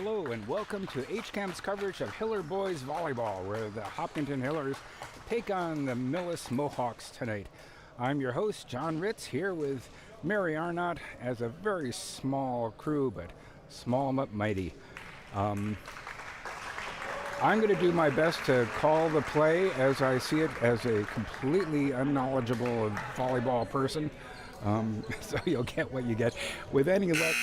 Hello and welcome to HCAM's coverage of Hiller Boys Volleyball, where the Hopkinton Hillers take on the Millis Mohawks tonight. I'm your host, John Ritz, here with Mary Arnott as a very small crew, but small but mighty. I'm going to do my best to call the play as I see it as a completely unknowledgeable volleyball person, so you'll get what you get. With any luck,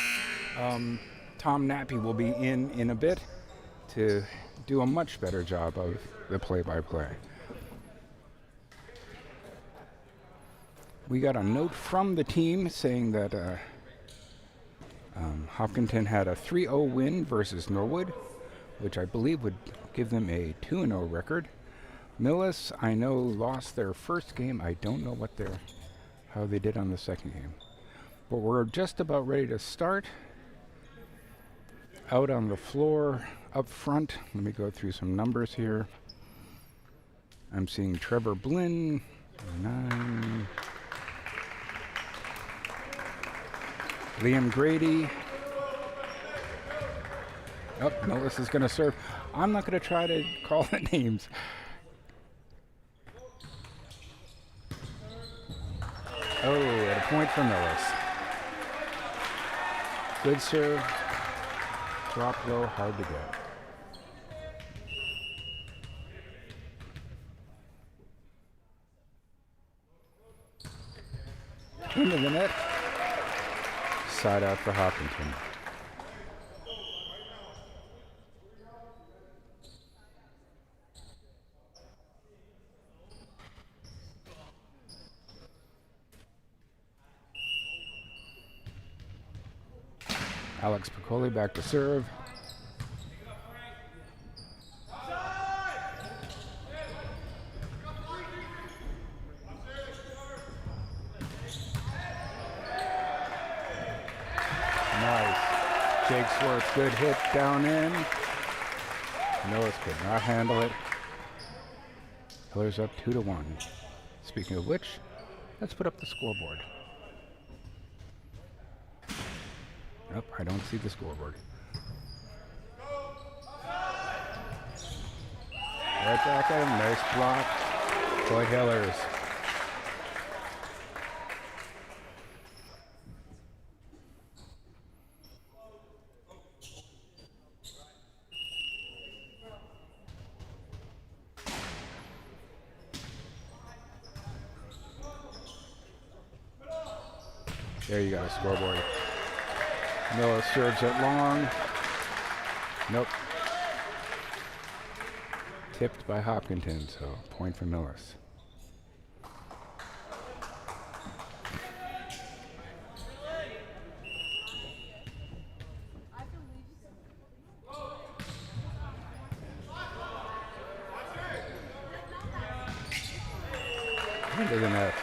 Tom Nappy will be in a bit to do a much better job of the play-by-play. We got a note from the team saying that Hopkinton had a 3-0 win versus Norwood, which I believe would give them a 2-0 record. Millis, I know, lost their first game. I don't know how they did on the second game. But we're just about ready to start. Out on the floor, up front, let me go through some numbers here. I'm seeing Trevor Blinn, 9. Liam Grady. Oh, Millis is going to serve. I'm not going to try to call the names. Oh, at a point for Millis. Good serve. Drop low, hard to get. Into the net. Side out for Hopkinton. Alex Piccoli back to serve. Nice. Jake Swartz, good hit down in. Millis could not handle it. Hillers up 2-1. Speaking of which, let's put up the scoreboard. Nope, I don't see the scoreboard. Right back at him, nice block. Troy Hillers. There you got a scoreboard. Millis serves it long. Nope. Tipped by Hopkinton, so point for Millis. Into the net.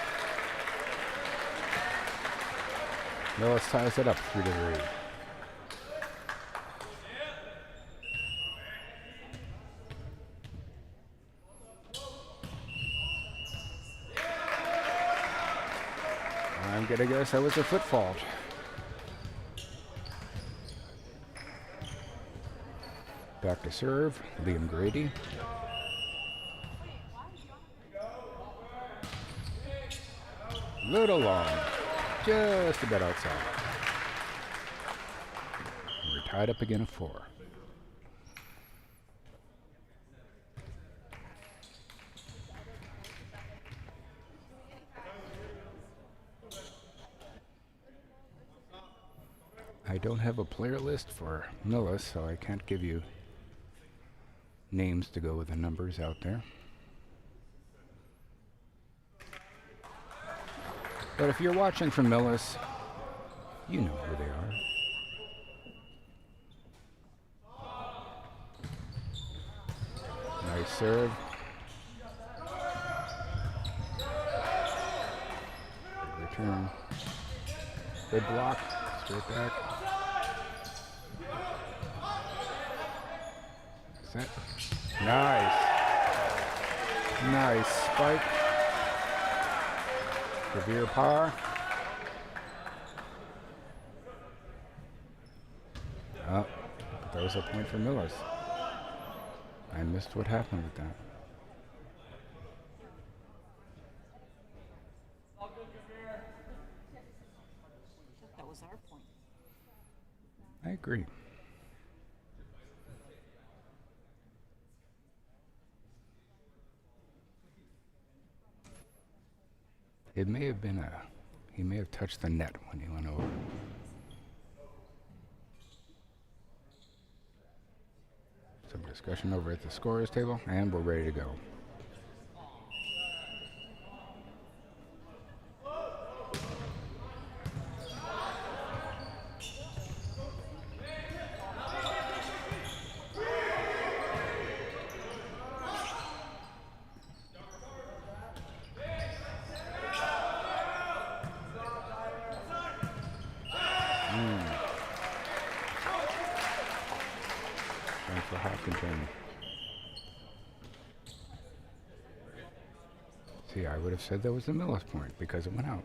Millis ties it up 3-3. I'm gonna guess that was a foot fault. Back to serve, Liam Grady. Little long, just a bit outside. We're tied up again at 4. I don't have a player list for Millis, so I can't give you names to go with the numbers out there. But if you're watching from Millis, you know who they are. Nice serve. Good return. Good block. Straight back. Set. Nice. Nice spike. Revere par. That was a point for Millis. I missed what happened with that. That was our point. I agree. It may have been he may have touched the net when he went over. Some discussion over at the scorer's table, and we're ready to go. For Hopkinton. See, I would have said that was the Millis point because it went out.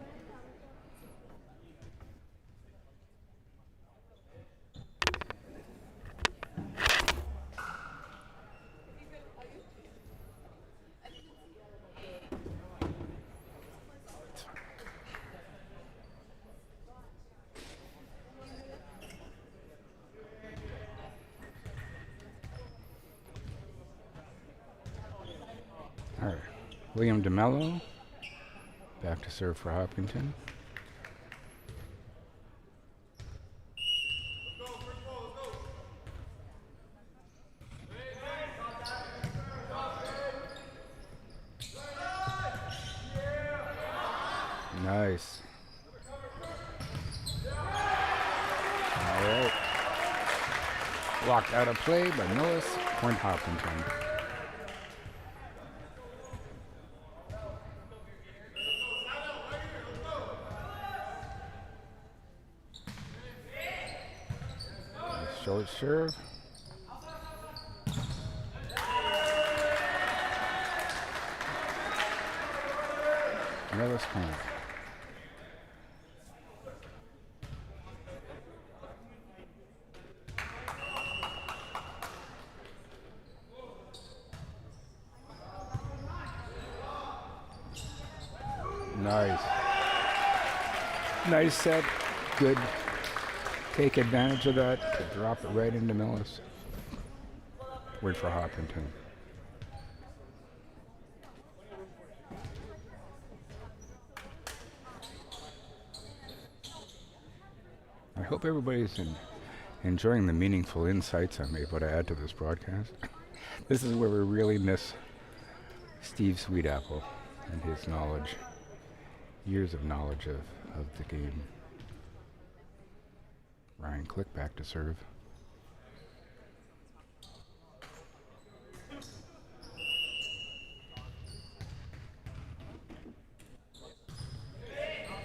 All right, William DeMello, back to serve for Hopkinton. Nice. All right. Blocked out of play by Millis, point Hopkinton. Short serve. Millis point. Nice. Nice set. Good. Take advantage of that to drop it right into Millis. Wait for Hopkinton. I hope everybody's enjoying the meaningful insights I'm able to add to this broadcast. This is where we really miss Steve Sweetapple and his knowledge, years of knowledge of the game. Ryan Click back to serve.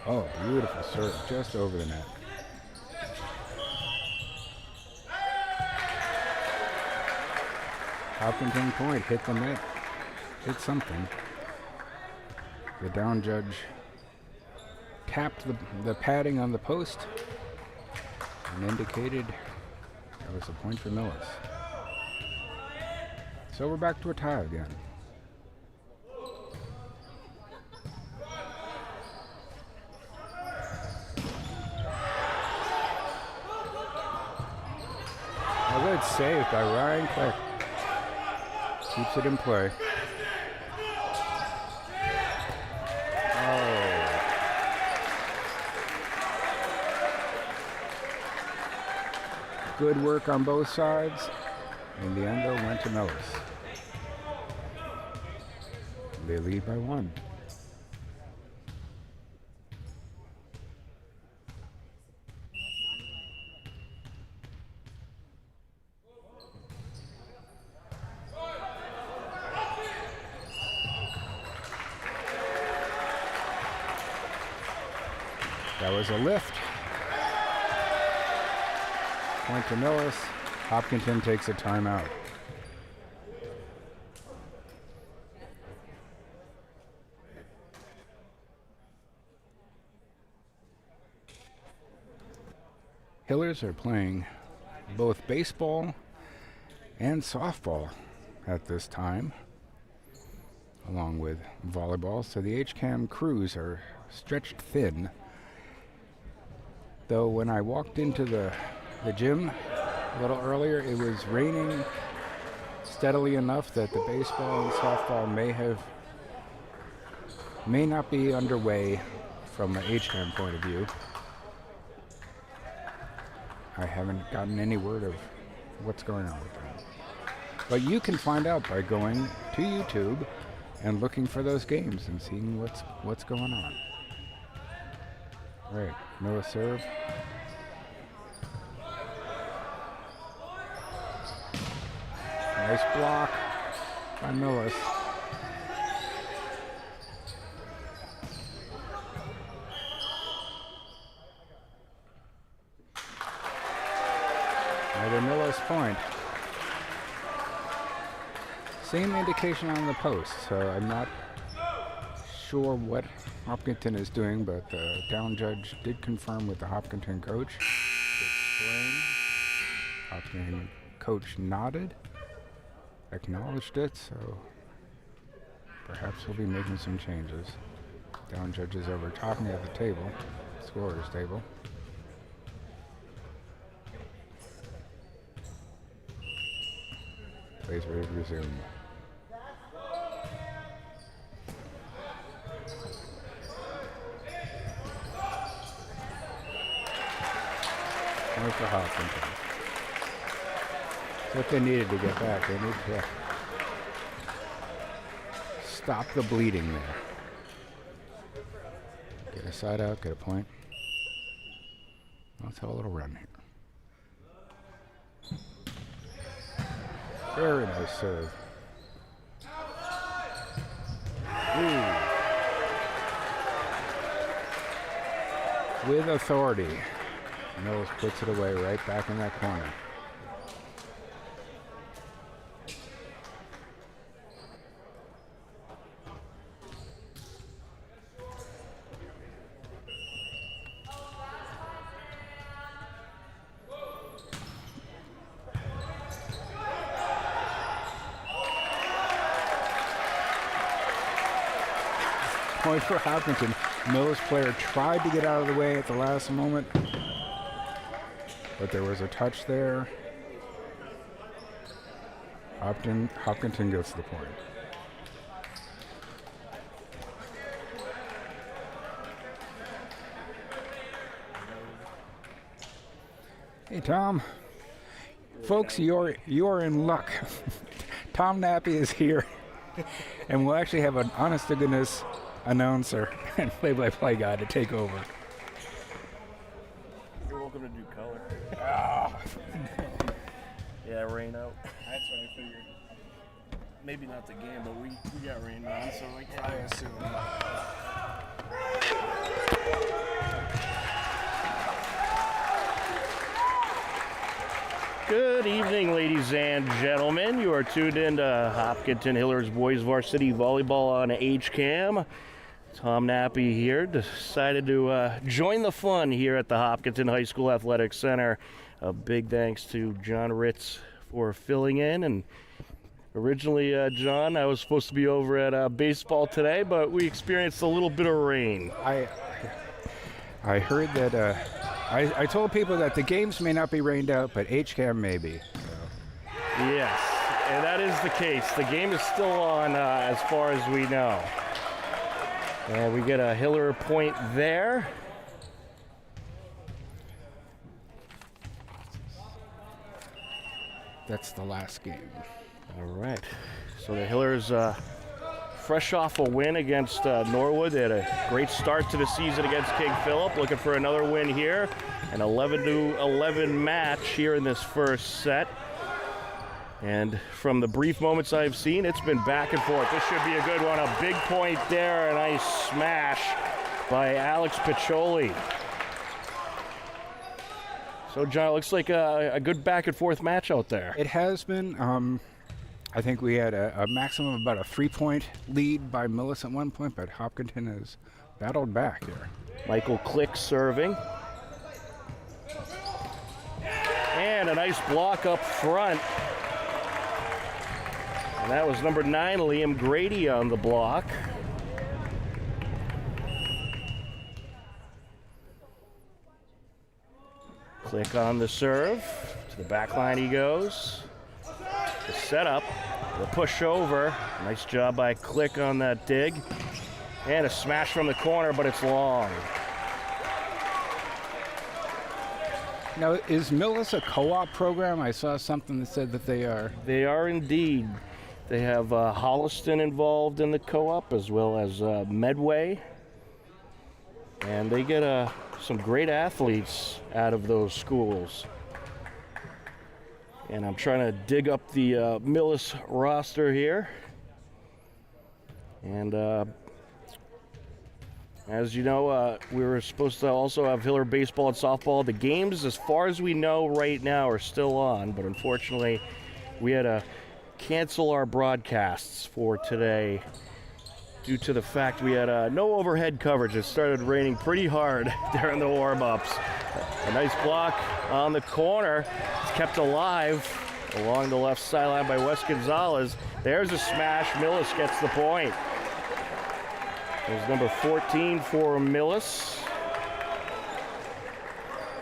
Oh, beautiful serve, just over the net. Hopkinton point, hit the net, hit something. The down judge tapped the padding on the post and indicated that was a point for Millis. So we're back to a tie again. A good save by Ryan Click. Keeps it in play. Good work on both sides. In the end, though, went to Millis. They lead by 1. That was a lift. Point to Millis. Hopkinton takes a timeout. Hillers are playing both baseball and softball at this time, along with volleyball. So the HCAM crews are stretched thin. Though when I walked into the gym a little earlier, it was raining steadily enough that the baseball and softball may not be underway from an HCAM point of view. I haven't gotten any word of what's going on with that. But you can find out by going to YouTube and looking for those games and seeing what's going on. All right, Millis serve. Nice block by Millis. Another Millis point. Same indication on the post, so I'm not sure what Hopkinton is doing, but the down judge did confirm with the Hopkinton coach. It's swing. Hopkinton coach nodded, acknowledged it, so perhaps we'll be making some changes. Down judge is over talking at the table, scorer's table. Plays ready to resume. Point for Hopkinton. That's what they needed to get back. They need to stop the bleeding there. Get a side out, get a point. Let's have a little run here. Very nice serve. Ooh. With authority. Millis puts it away right back in that corner. Point for Hopkinton. Millis player tried to get out of the way at the last moment, but there was a touch there. Hopkinton gets the point. Hey, Tom. Folks, you're in luck. Tom Nappy is here, and we'll actually have an honest-to-goodness announcer and play-by-play guy to take over. You're welcome to do color. Yeah, rain out. That's what I figured. Maybe not the game, but we got rain on, so I assume. Good evening, ladies and gentlemen. You are tuned in to Hopkinton Hillers Boys Varsity Volleyball on HCAM. Tom Nappy here, decided to join the fun here at the Hopkinton High School Athletic Center. A big thanks to John Ritz for filling in. And originally, John, I was supposed to be over at baseball today, but we experienced a little bit of rain. I heard that, I told people that the games may not be rained out, but HCAM may be. So. Yes, and that is the case. The game is still on as far as we know. And we get a Hiller point there. That's the last game. All right. So the Hillers fresh off a win against Norwood. They had a great start to the season against King Philip. Looking for another win here. An 11-11 match here in this first set. And from the brief moments I've seen, it's been back and forth. This should be a good one. A big point there. A nice smash by Alex Piccioli. So, John, it looks like a good back and forth match out there. It has been. I think we had a maximum of about a 3-point lead by Millis at one point, but Hopkinton has battled back here. Michael Click serving. And And a nice block up front. And that was number 9, Liam Grady, on the block. Click on the serve. To the back line he goes. The setup, the push over. Nice job by Click on that dig. And a smash from the corner, but it's long. Now, is Millis a co-op program? I saw something that said that they are. They are indeed. They have Holliston involved in the co-op, as well as Medway. And they get some great athletes out of those schools. And I'm trying to dig up the Millis roster here. And as you know, we were supposed to also have Hiller baseball and softball. The games, as far as we know right now, are still on, but unfortunately, we had to cancel our broadcasts for today due to the fact we had no overhead coverage. It started raining pretty hard during the warm-ups. A nice block on the corner. It's kept alive along the left sideline by Wes Gonzalez. There's a smash. Millis gets the point. There's number 14 for Millis.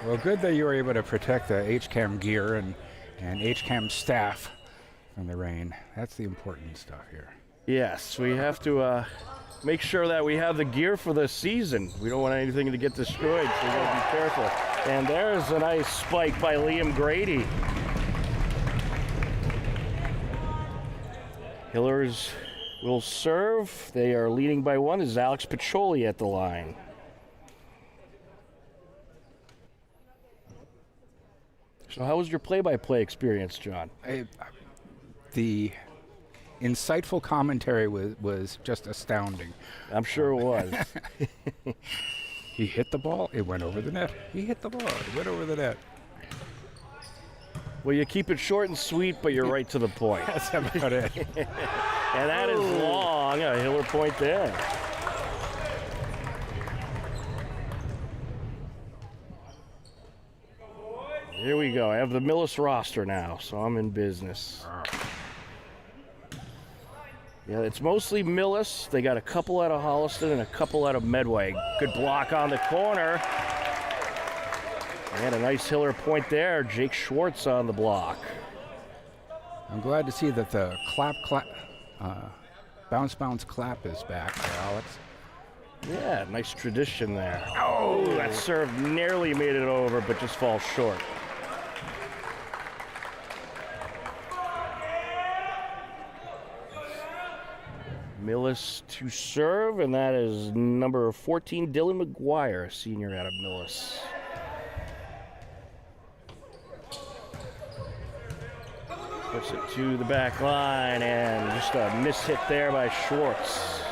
Well, good that you were able to protect the HCAM gear and HCAM staff from the rain. That's the important stuff here. Yes, we have to make sure that we have the gear for the season. We don't want anything to get destroyed, so we gotta be careful. And there's a nice spike by Liam Grady. Hillers will serve. They are leading by 1. This is Alex Piccioli at the line. So how was your play-by-play experience, John? The insightful commentary was just astounding. I'm sure it was. He hit the ball, it went over the net. He hit the ball, it went over the net. Well, you keep it short and sweet, but you're right to the point. That's about it. And that is long. A Hiller point there. Here we go. I have the Millis roster now, so I'm in business. Yeah, it's mostly Millis. They got a couple out of Holliston and a couple out of Medway. Good block on the corner. And a nice Hiller point there. Jake Schwartz on the block. I'm glad to see that the bounce clap is back there, Alex. Yeah, nice tradition there. Oh, that serve nearly made it over, but just falls short. Millis to serve, and that is number 14, Dylan McGuire, senior out of Millis. Puts it to the back line, and just a miss-hit there by Schwartz.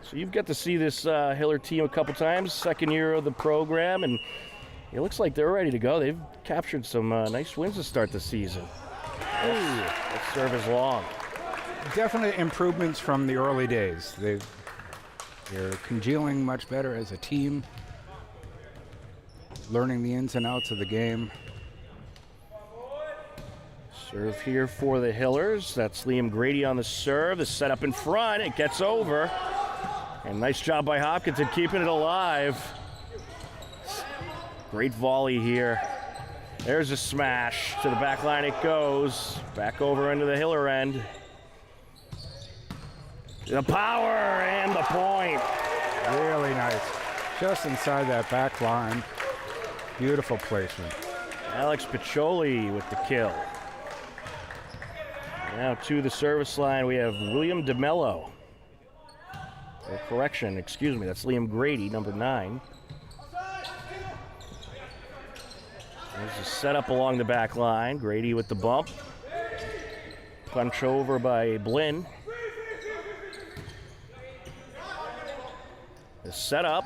So you've got to see this Hiller team a couple times, second year of the program, and it looks like they're ready to go. They've captured some nice wins to start the season. That serve is long. Definite improvements from the early days. They're congealing much better as a team, learning the ins and outs of the game. Serve here for the Hillers. That's Liam Grady on the serve. The setup in front. It gets over. And nice job by Hopkinton keeping it alive. Great volley here. There's a smash. To the back line it goes. Back over into the Hiller end. The power and the point. Really nice. Just inside that back line. Beautiful placement. Alex Piccioli with the kill. Now to the service line we have William DeMello. Or correction, excuse me, that's Liam Grady, number 9. There's a setup along the back line. Grady with the bump. Punch over by Blinn. The setup.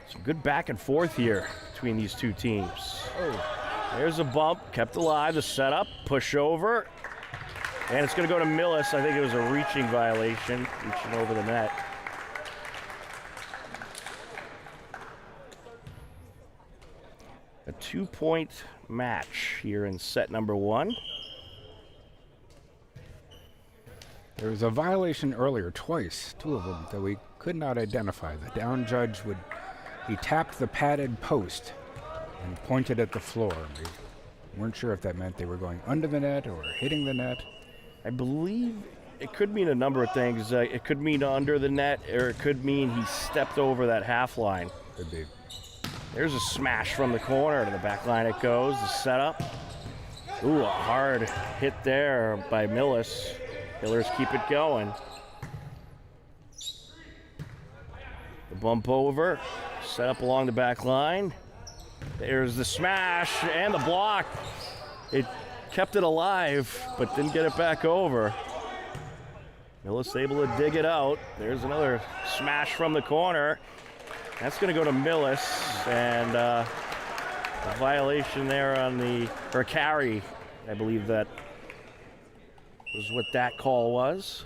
Some good back and forth here between these two teams. There's a bump, kept alive. The setup, push over. And it's going to go to Millis. I think it was a reaching violation, reaching over the net. A 2-point match here in set number 1. There was a violation earlier, twice, 2 of them, that we could not identify. The down judge he tapped the padded post and pointed at the floor. We weren't sure if that meant they were going under the net or hitting the net. I believe it could mean a number of things. It could mean under the net, or it could mean he stepped over that half line. Could be. There's a smash from the corner. To the back line it goes. The setup. Ooh, a hard hit there by Millis. Hillers keep it going. The bump over. Set up along the back line. There's the smash and the block. It kept it alive, but didn't get it back over. Millis able to dig it out. There's another smash from the corner. That's going to go to Millis, and a violation there on or carry. I believe that was what that call was.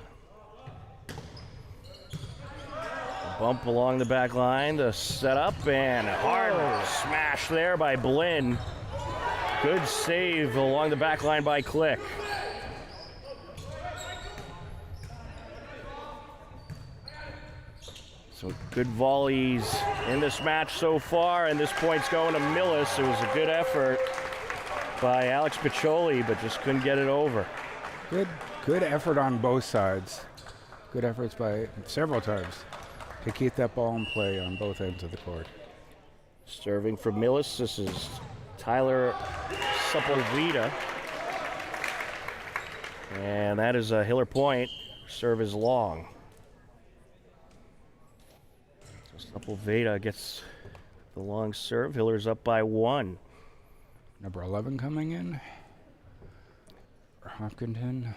A bump along the back line, the setup, and a hard smash there by Blinn. Good save along the back line by Click. So good volleys in this match so far, and this point's going to Millis. It was a good effort by Alex Piccioli, but just couldn't get it over. Good effort on both sides. Good efforts by several times to keep that ball in play on both ends of the court. Serving for Millis, this is Tyler Sepulveda. And that is a Hiller point. Serve is long. So Sepulveda gets the long serve. Hiller's up by 1. Number 11 coming in. For Hopkinton.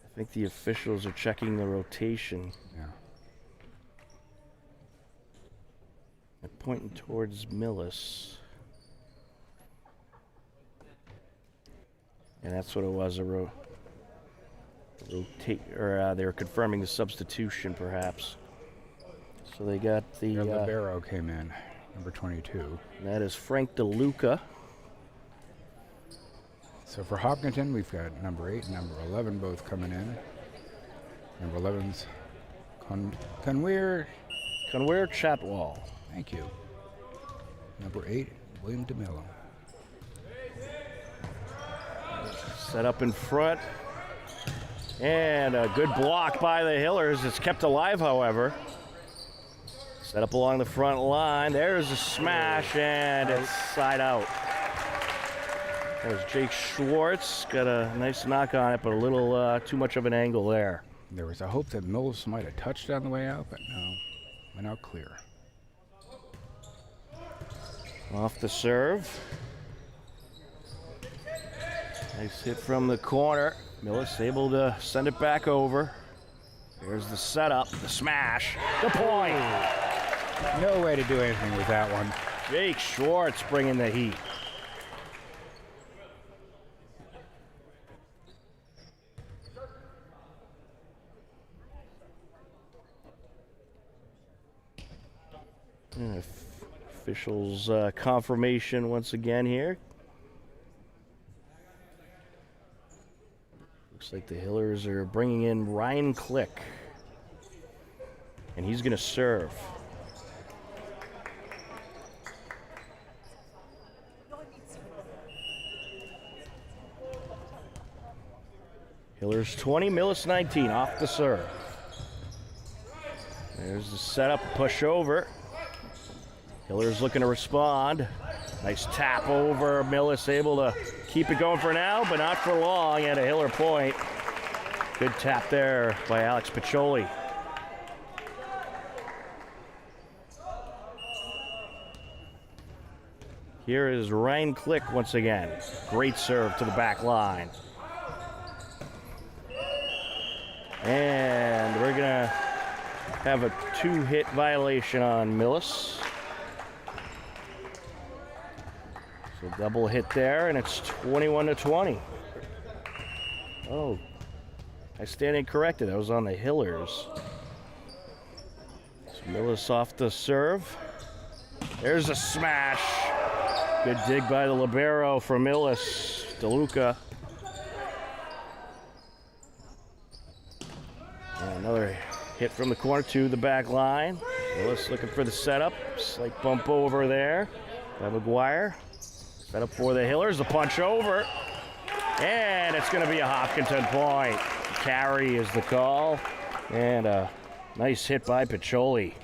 I think the officials are checking the rotation. Yeah. They're pointing towards Millis. And that's what it was, a rotate, or they were confirming the substitution, perhaps. So they got the... Libero came in, number 22. And that is Frank DeLuca. So for Hopkinton, we've got number 8 and number 11 both coming in. Number 11's Conweir Chatwal. Thank you. Number 8, William DeMillo. Set up in front. And a good block by the Hillers. It's kept alive, however. Set up along the front line. There's a smash, and it's side out. There's Jake Schwartz. Got a nice knock on it, but a little too much of an angle there. There was a hope that Millis might have touched on the way out, but no. Went out clear. Off the serve. Nice hit from the corner. Millis able to send it back over. There's the setup, the smash, the point. No way to do anything with that one. Jake Schwartz bringing the heat. And officials confirmation once again here. Looks like the Hillers are bringing in Ryan Click. And he's going to serve. Hillers 20, Millis 19, off the serve. There's the setup, push over. Hillers looking to respond. Nice tap over. Millis able to keep it going for now, but not for long, and a Hiller point. Good tap there by Alex Piccioli. Here is Ryan Click once again. Great serve to the back line. And we're gonna have a 2-hit violation on Millis. So double hit there, and it's 21-20. Oh, I stand incorrected. That was on the Hillers. So Millis off the serve. There's a smash. Good dig by the libero from Millis. DeLuca. And another hit from the corner to the back line. Millis looking for the setup. Slight bump over there by McGuire. Set up for the Hillers. The punch over. And it's going to be a Hopkinton point. Carry is the call. And a nice hit by Piccioli.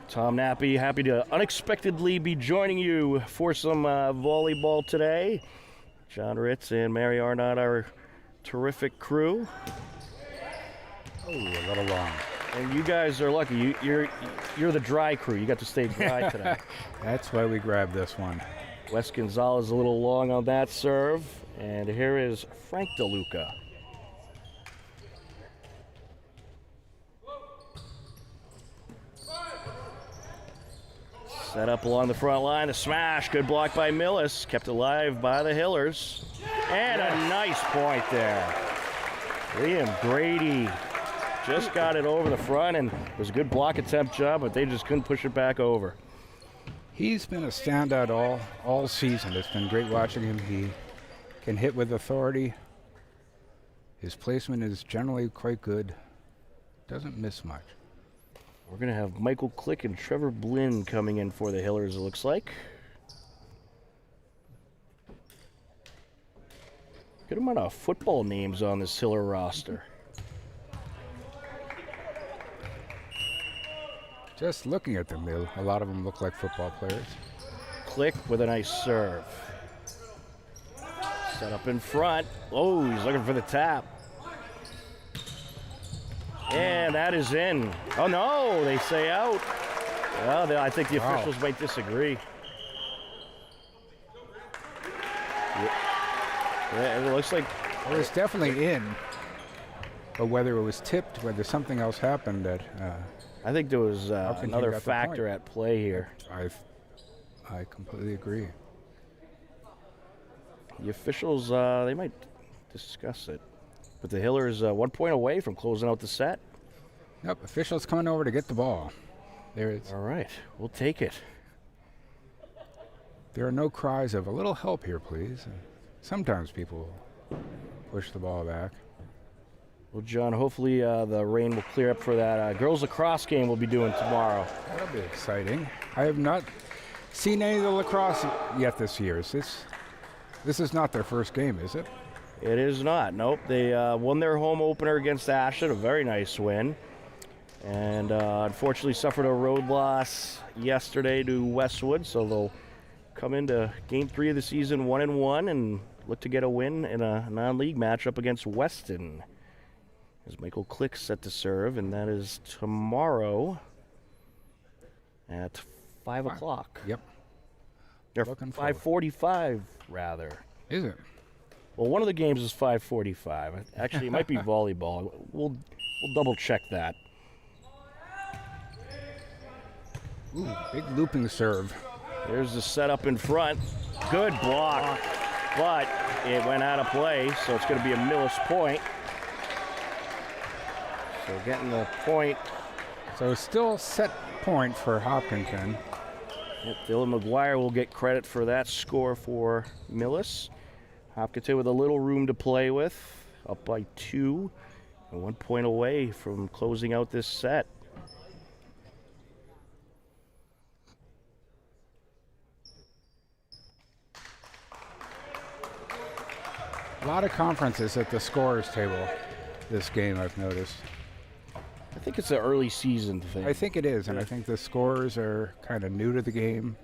Tom Nappy, happy to unexpectedly be joining you for some volleyball today. John Ritz and Mary Arnott, our terrific crew. Oh, a little long. And you guys are lucky. You're the dry crew. You got to stay dry today. That's why we grabbed this one. Wes Gonzalez a little long on that serve. And here is Frank DeLuca. Set up along the front line, the smash, good block by Millis, kept alive by the Hillers. And a nice point there. Liam Grady just got it over the front, and it was a good block attempt job, but they just couldn't push it back over. He's been a standout all season. It's been great watching him. He can hit with authority. His placement is generally quite good. Doesn't miss much. We're going to have Michael Click and Trevor Blinn coming in for the Hillers, it looks like. Good amount of football names on this Hiller roster. Just looking at them, a lot of them look like football players. Click with a nice serve. Set up in front. Oh, he's looking for the tap. And that is in. Oh, no, they say out. Well, I think the officials might disagree. Yeah, it looks like it was definitely in. But whether it was tipped, whether something else happened that... I think there was another factor at play here. I completely agree. The officials, they might discuss it. But the Hillers 1 point away from closing out the set. Yep, officials coming over to get the ball. There it is. All right, we'll take it. There are no cries of a little help here, please. Sometimes people push the ball back. Well, John, hopefully the rain will clear up for that girls lacrosse game we'll be doing tomorrow. That'll be exciting. I have not seen any of the lacrosse yet this year. This is not their first game, is it? It is not. Nope. They won their home opener against Ashland, a very nice win. And unfortunately suffered a road loss yesterday to Westwood, so they'll come into Game 3 of the season 1-1 and look to get a win in a non-league matchup against Weston. As Michael Click set to serve, and that is tomorrow at 5 o'clock. Yep. Or 5:45, rather. Is it? Well, one of the games is 5:45. Actually, it might be volleyball. We'll double check that. Ooh, big looping serve. There's the setup in front. Good block, but it went out of play, so it's going to be a Millis point. So getting the point. So still set point for Hopkinton. Yep, Dylan McGuire will get credit for that score for Millis. Hopkinton with a little room to play with, up by 2, and 1 point away from closing out this set. A lot of conferences at the scorers table this game, I've noticed. I think it's an early season thing. I think it is, and I think the scorers are kind of new to the game,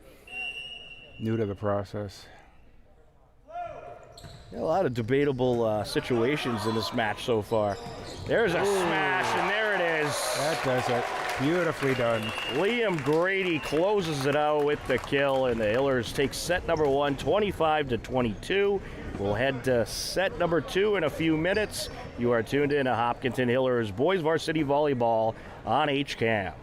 new to the process. A lot of debatable situations in this match so far. There's a smash, and there it is. That does it. Beautifully done. Liam Grady closes it out with the kill, and the Hillers take set number 1, 25-22. We'll head to set number 2 in a few minutes. You are tuned in to Hopkinton Hillers Boys Varsity Volleyball on HCAM.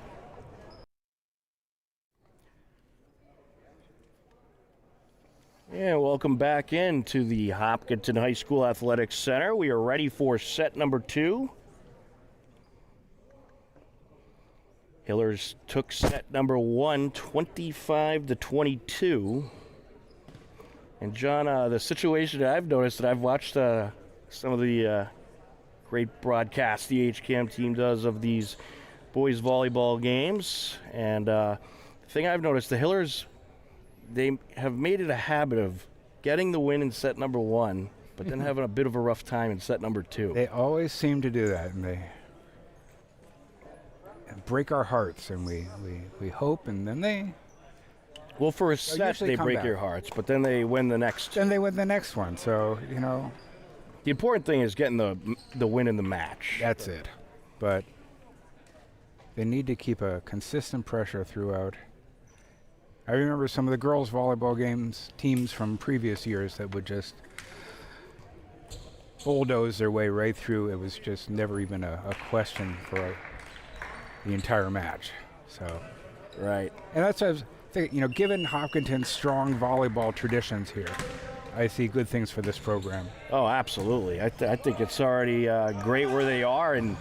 And welcome back into the Hopkinton High School Athletics Center. We are ready for set number 2. Hillers took set number 1, 25-22. And John, the situation that I've noticed, that I've watched some of the great broadcasts the HCAM team does of these boys volleyball games, and the thing I've noticed, the Hillers, they have made it a habit of getting the win in set number 1, but then having a bit of a rough time in set number 2. They always seem to do that, and they break our hearts, and we hope, and then they... Well, for a set, they break back. your hearts, but then they win the next. Then they win the next one, so, you know... The important thing is getting the win in the match. That's it. But they need to keep a consistent pressure throughout. I remember some of the girls' volleyball teams from previous years that would just bulldoze their way right through. It was just never even a question for the entire match. So, right. And that's, I think, you know, given Hopkinton's strong volleyball traditions here, I see good things for this program. Oh, absolutely. I think it's already great where they are, and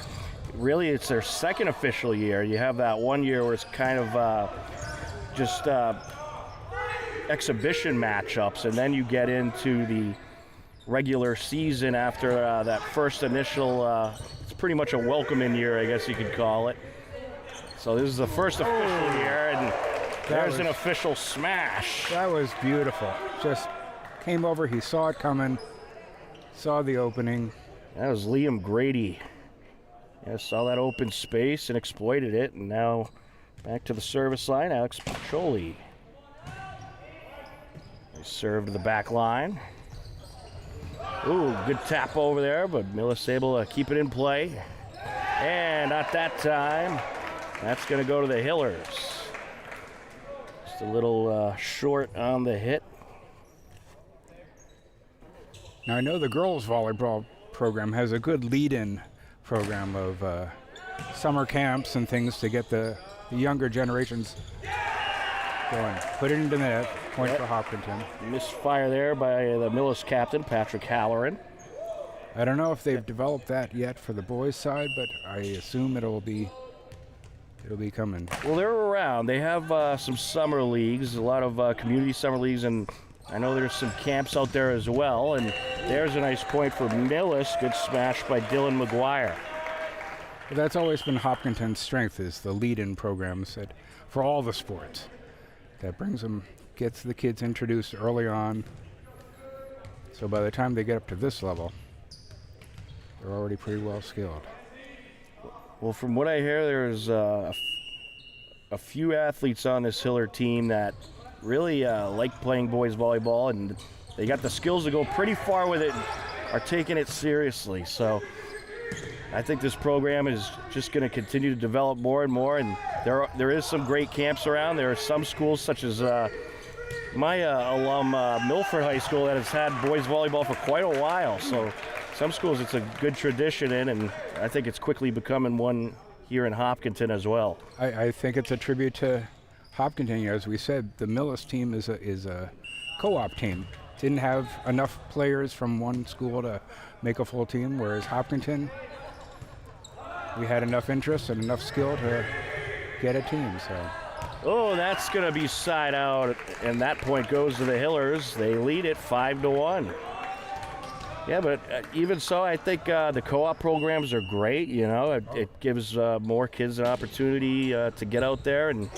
really it's their second official year. You have that one year where it's kind of just exhibition matchups, and then you get into the regular season after that first initial, it's pretty much a welcome-in year, I guess you could call it. So this is the first official year, and there's an official smash. That was beautiful. Just came over, he saw it coming, saw the opening. That was Liam Grady. Yeah, saw that open space and exploited it, and now back to the service line, Alex Pacholi. They served to the back line. Ooh, good tap over there, but Millis able to keep it in play. And not that time. That's going to go to the Hillers. Just a little short on the hit. Now, I know the girls' volleyball program has a good lead-in program of summer camps and things to get the younger generations going. Put it into the net, point for Hopkinton. Misfire there by the Millis captain, Patrick Halloran. I don't know if they've developed that yet for the boys' side, but I assume it'll be coming. Well, they're around. They have some summer leagues, a lot of community summer leagues, and I know there's some camps out there as well, and there's a nice point for Millis. Good smash by Dylan McGuire. But that's always been Hopkinton's strength, is the lead-in programs that, for all the sports. That gets the kids introduced early on. So by the time they get up to this level, they're already pretty well skilled. Well, from what I hear, there's a few athletes on this Hiller team that really like playing boys volleyball, and they got the skills to go pretty far with it and are taking it seriously. So I think this program is just going to continue to develop more and more, and there is some great camps around. There are some schools, such as my alum Milford High School, that has had boys volleyball for quite a while. So some schools it's a good tradition in, and I think it's quickly becoming one here in Hopkinton as well. I think it's a tribute to Hopkinton. As we said, the Millis team is a co-op team. Didn't have enough players from one school to make a full team, whereas Hopkinton, we had enough interest and enough skill to get a team. So. Oh, that's going to be side out, and that point goes to the Hillers. They lead it 5-1. Yeah, but even so, I think the co-op programs are great. You know, it gives more kids an opportunity to get out there and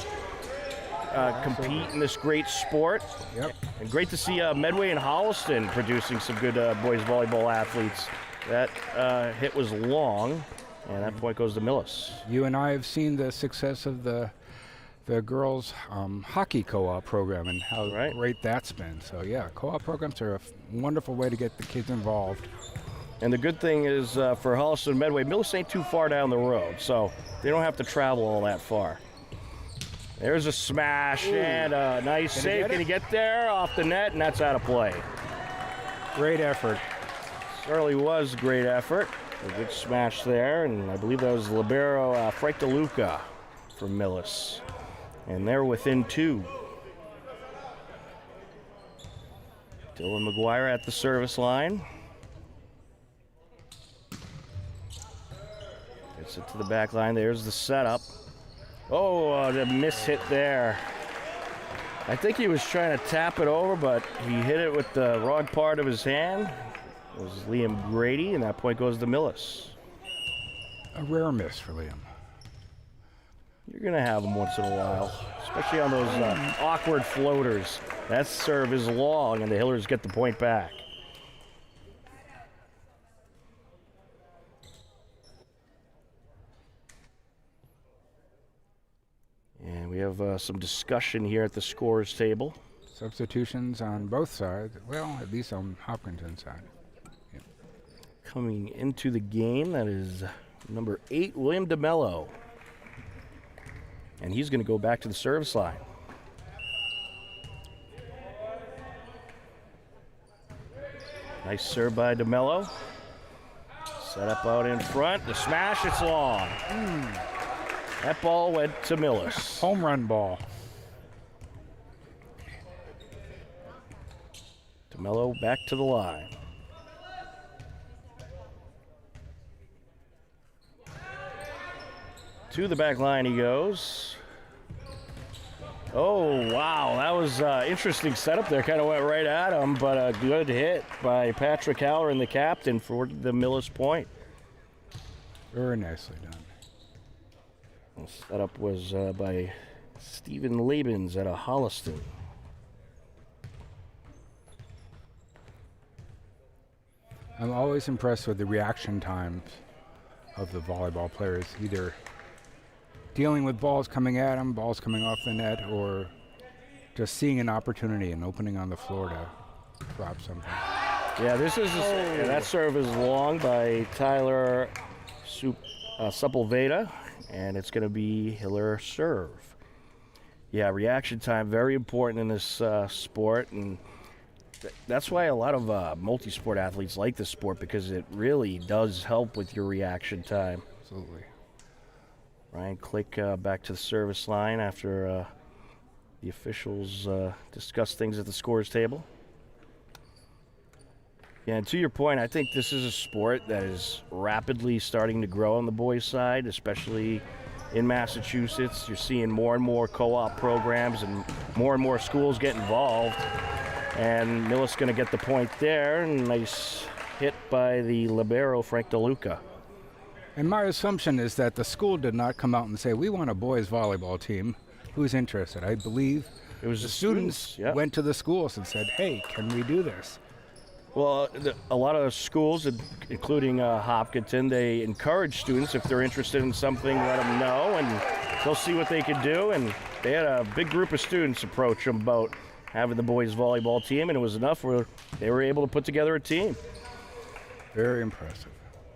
compete in this great sport. Yep. And great to see Medway and Holliston producing some good boys volleyball athletes. That hit was long, and that point goes to Millis. You and I have seen the success of the girls' hockey co-op program and how great that's been. So yeah, co-op programs are a wonderful way to get the kids involved. And the good thing is for Holliston and Medway, Millis ain't too far down the road, so they don't have to travel all that far. There's a smash. Ooh. And a nice save. Can he get there off the net? And that's out of play. Great effort. Certainly was great effort. A good smash there, and I believe that was libero Frank DeLuca from Millis. And they're within 2. Dylan McGuire at the service line. Gets it to the back line. There's the setup. Oh, the miss hit there. I think he was trying to tap it over, but he hit it with the wrong part of his hand. It was Liam Grady, and that point goes to Millis. A rare miss for Liam. You're going to have them once in a while, especially on those awkward floaters. That serve is long, and the Hillers get the point back. And we have some discussion here at the scorers table. Substitutions on both sides. Well, at least on Hopkinton's side. Yep. Coming into the game, that is number 8, William DeMello. And he's going to go back to the service line. Nice serve by DeMello. Set up out in front. The smash, it's long. That ball went to Millis. Home run ball. DeMello back to the line. To the back line he goes. Oh, wow, that was interesting setup there. Kind of went right at him, but a good hit by Patrick Haller and the captain for the Millis point. Very nicely done. The setup was by Stephen Labens at a Holliston. I'm always impressed with the reaction times of the volleyball players, either dealing with balls coming at them, balls coming off the net, or just seeing an opportunity and opening on the floor to drop something. Yeah, this is that serve is long by Tyler Sepulveda, and it's going to be Hiller serve. Yeah, reaction time, very important in this sport, and that's why a lot of multi-sport athletes like this sport, because it really does help with your reaction time. Absolutely. Ryan Click back to the service line after the officials discuss things at the scorers table. Yeah, and to your point, I think this is a sport that is rapidly starting to grow on the boys' side, especially in Massachusetts. You're seeing more and more co-op programs and more schools get involved. And Millis going to get the point there. Nice hit by the libero, Frank DeLuca. And my assumption is that the school did not come out and say, we want a boys volleyball team. Who's interested? I believe it was the students went to the schools and said, hey, can we do this? Well, a lot of schools, including Hopkinton, they encourage students, if they're interested in something, let them know, and they'll see what they can do. And they had a big group of students approach them about having the boys volleyball team, and it was enough where they were able to put together a team. Very impressive.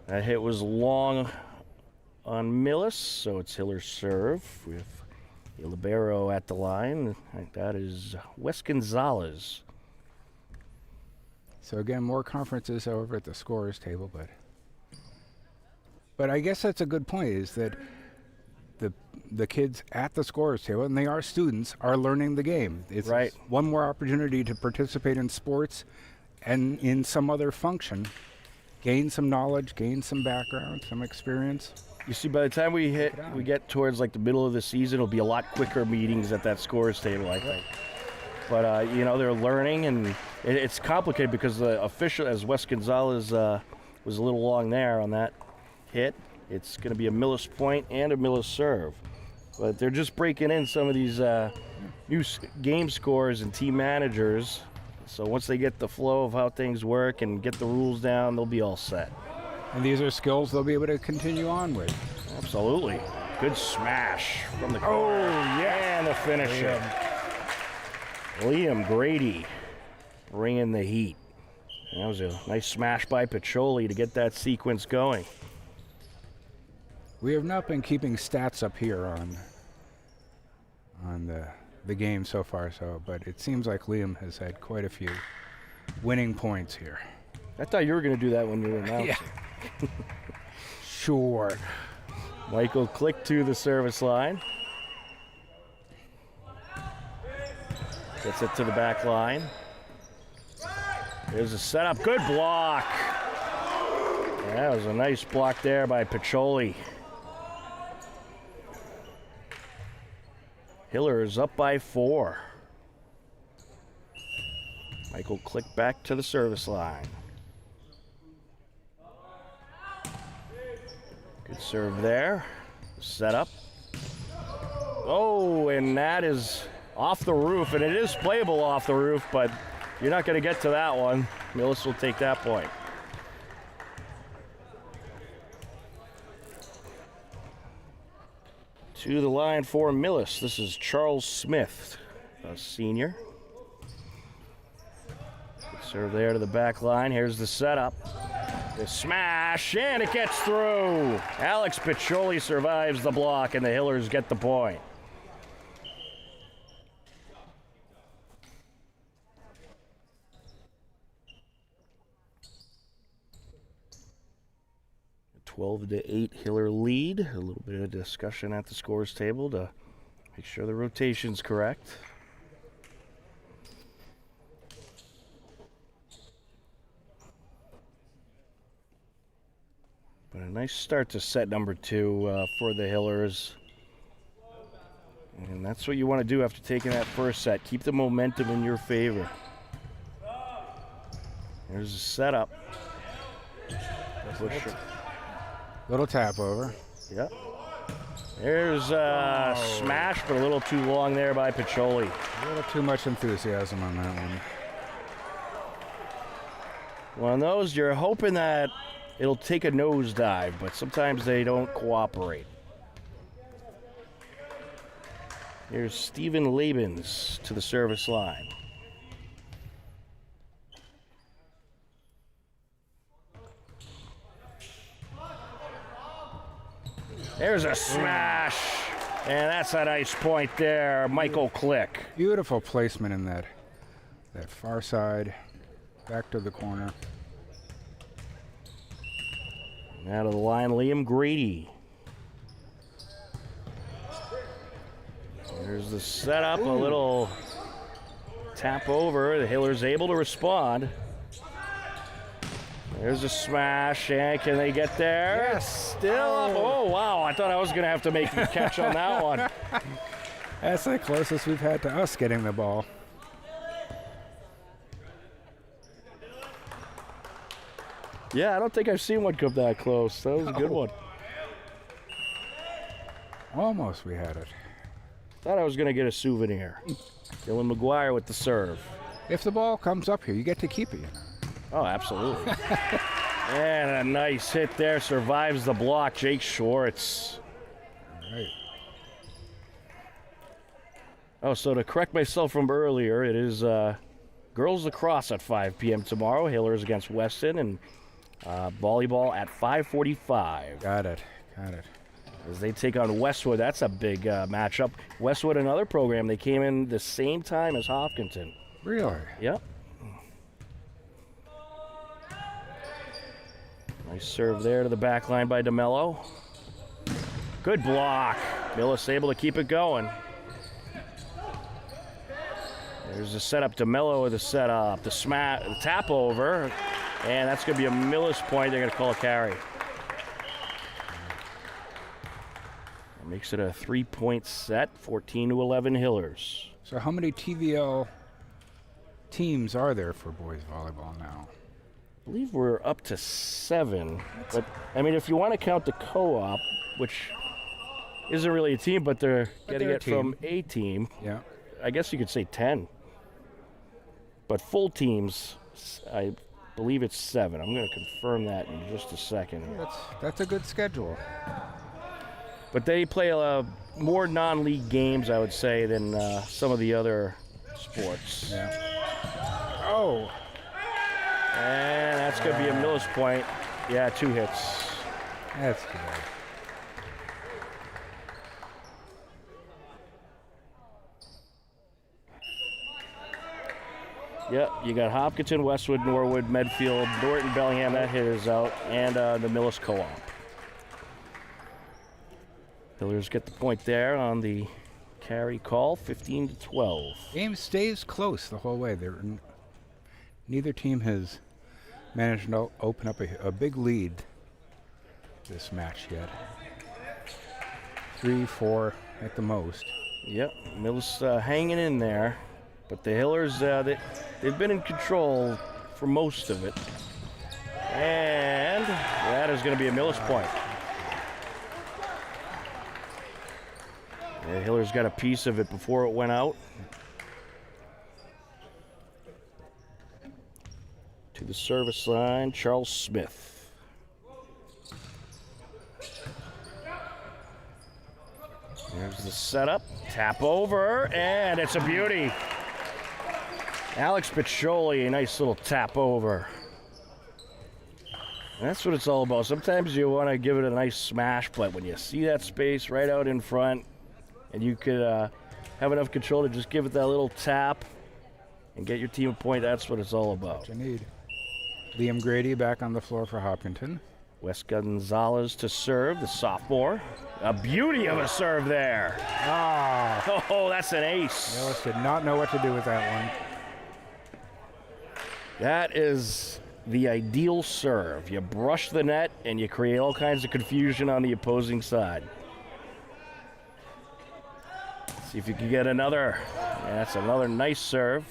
That hit was long on Millis, so it's Hiller's serve with the libero at the line. That is Wes Gonzalez. So again, more conferences over at the scorers table, but I guess that's a good point, is that the kids at the scorers table, and they are students, are learning the game. It's right. One more opportunity to participate in sports and in some other function, gain some knowledge, gain some background, some experience. You see, by the time we get towards like the middle of the season, it'll be a lot quicker meetings at that scorers table, I think. But they're learning, and it's complicated because the official, as Wes Gonzalez was a little long there on that hit, it's going to be a Millis point and a Millis serve. But they're just breaking in some of these new game scores and team managers. So once they get the flow of how things work and get the rules down, they'll be all set. And these are skills they'll be able to continue on with. Absolutely. Good smash from the corner. Oh, yeah. And the finisher. Liam Grady bringing the heat. And that was a nice smash by Piccioli to get that sequence going. We have not been keeping stats up here on the game so far, but it seems like Liam has had quite a few winning points here. I thought you were going to do that when you were announcing. Yeah. Sure. Michael Click to the service line. Gets it to the back line. There's a setup. Good block. That was a nice block there by Piccioli. Hillers up by 4. Michael Click back to the service line. Good serve there. Set up. Oh, and that is off the roof, and it is playable off the roof, but you're not going to get to that one. Millis will take that point. To the line for Millis. This is Charles Smith, a senior. Good serve there to the back line. Here's the setup. The smash, and it gets through. Alex Piccioli survives the block, and the Hillers get the point. A 12-8 Hiller lead. A little bit of discussion at the scores table to make sure the rotation's correct. But a nice start to set number 2 for the Hillers. And that's what you want to do after taking that first set. Keep the momentum in your favor. There's the setup. Little tap over. Yep. There's a smash, but a little too long there by Piccioli. A little too much enthusiasm on that one. Well, on those, you're hoping that it'll take a nosedive, but sometimes they don't cooperate. Here's Steven Labens to the service line. There's a smash, and that's a nice point there, Michael Click. Beautiful placement in that far side, back to the corner. Out of the line, Liam Grady. There's the setup, a little tap over. The Hillers able to respond. There's a smash, and can they get there? Yes. Still up. Oh, wow. I thought I was going to have to make a catch on that one. That's the closest we've had to us getting the ball. Yeah, I don't think I've seen one come that close. That was a good one. Almost we had it. Thought I was going to get a souvenir. Dylan McGuire with the serve. If the ball comes up here, you get to keep it, you know. Oh, absolutely. And a nice hit there. Survives the block, Jake Schwartz. All right. Oh, so to correct myself from earlier, it is girls lacrosse at 5 p.m. tomorrow. Hillers against Weston, and volleyball at 5:45. Got it. As they take on Westwood. That's a big matchup. Westwood, another program. They came in the same time as Hopkinton. Really? Yep. Nice serve there to the back line by DeMello. Good block. Millis able to keep it going. There's the setup. DeMello with the setup. The tap over. And that's going to be a Millis point. They're going to call a carry. That makes it a 3-point set. 14-11 Hillers. So how many TVL teams are there for boys volleyball now? I believe we're up to 7. But, I mean, if you want to count the co-op, which isn't really a team, but they're getting it from a team, Yeah. I guess you could say 10. But full teams, I believe it's 7. I'm going to confirm that in just a second. That's a good schedule. But they play more non-league games, I would say, than some of the other sports. Yeah. Oh. And that's going to be a Millis point. Yeah, 2 hits. That's good. Yep, you got Hopkinton, Westwood, Norwood, Medfield, Norton, Bellingham. That hit is out, and the Millis co-op. Hillers get the point there on the carry call, 15-12. Game stays close the whole way. Neither team has managed to open up a big lead this match yet. 3-4 at the most. Yep, Millis hanging in there. But the Hillers, they've been in control for most of it. And that is going to be a Millis point. The Hillers got a piece of it before it went out. To the service line, Charles Smith. There's the setup, tap over, and it's a beauty. Alex Piccioli, a nice little tap over. And that's what it's all about. Sometimes you want to give it a nice smash, but when you see that space right out in front, and you could have enough control to just give it that little tap and get your team a point, that's what it's all about. What you need. Liam Grady back on the floor for Hopkinton. Wes Gonzalez to serve, the sophomore. A beauty of a serve there. Ah, Oh, that's an ace. Millis did not know what to do with that one. That is the ideal serve. You brush the net and you create all kinds of confusion on the opposing side. See if you can get another. Yeah, that's another nice serve.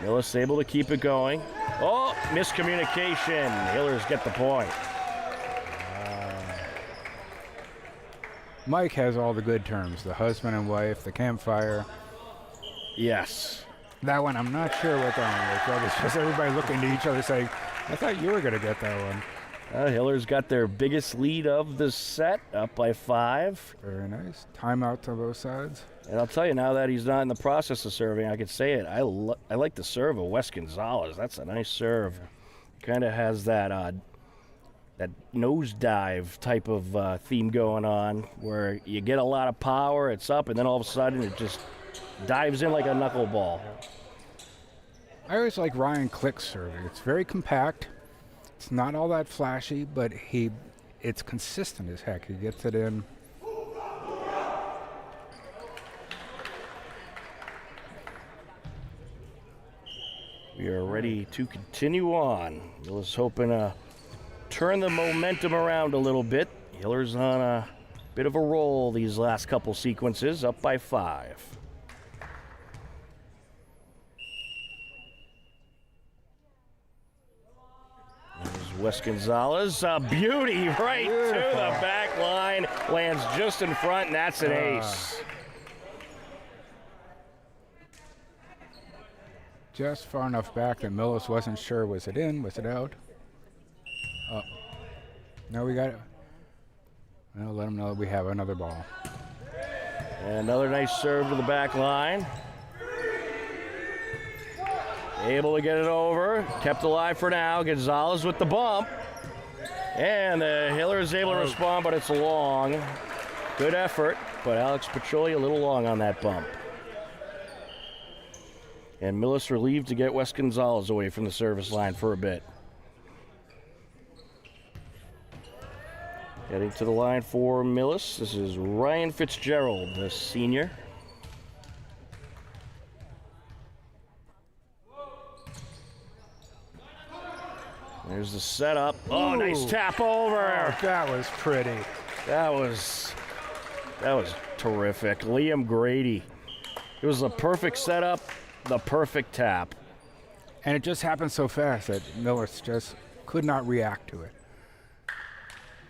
Millis able to keep it going. Oh, miscommunication. Hillers get the point. Mike has all the good terms, the husband and wife, the campfire. Yes. That one, I'm not sure what that one was. That was just everybody looking to each other saying, I thought you were going to get that one. Hillers got their biggest lead of the set, up by 5. Very nice. Timeout to both sides. And I'll tell you, now that he's not in the process of serving, I could say it. I like the serve of Wes Gonzalez. That's a nice serve. Kind of has that that nosedive type of theme going on, where you get a lot of power, it's up, and then all of a sudden it just dives in like a knuckleball. I always like Ryan Click's serving. It's very compact. It's not all that flashy, but it's consistent as heck. He gets it in. We are ready to continue on. Millis hoping to turn the momentum around a little bit. Hillers on a bit of a roll these last couple sequences, up by 5. There's Wes Gonzalez, a beauty right to the back line, lands just in front, and that's an ace. Just far enough back that Millis wasn't sure, was it in, was it out? Oh. No, we got it. Well, let them know that we have another ball. And another nice serve to the back line. Able to get it over, kept alive for now. Gonzalez with the bump. And the Hiller is able to respond, but it's long. Good effort, but Alex Piccioli a little long on that bump. And Millis relieved to get Wes Gonzalez away from the service line for a bit. Heading to the line for Millis, this is Ryan Fitzgerald, the senior. There's the setup. Oh, Ooh. nice tap over. Oh, that was pretty. That was terrific. Liam Grady. It was the perfect setup, the perfect tap. And it just happened so fast that Millis just could not react to it.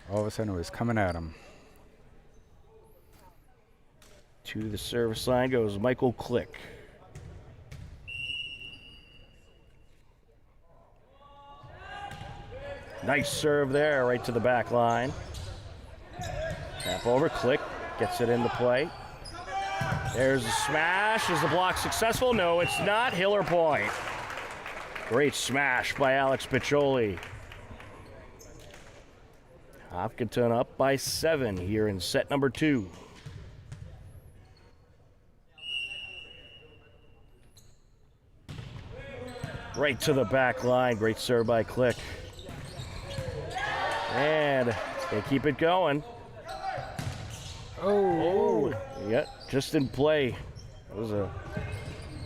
All of a sudden it was coming at him. To the service line goes Michael Click. Nice serve there, right to the back line. Tap over, Click, gets it into play. There's the smash. Is the block successful? No, it's not. Hiller point. Great smash by Alex Piccioli. Hopkinton up by 7 here in set number 2. Right to the back line. Great serve by Click. And they keep it going. Oh. Yeah, just in play. It was a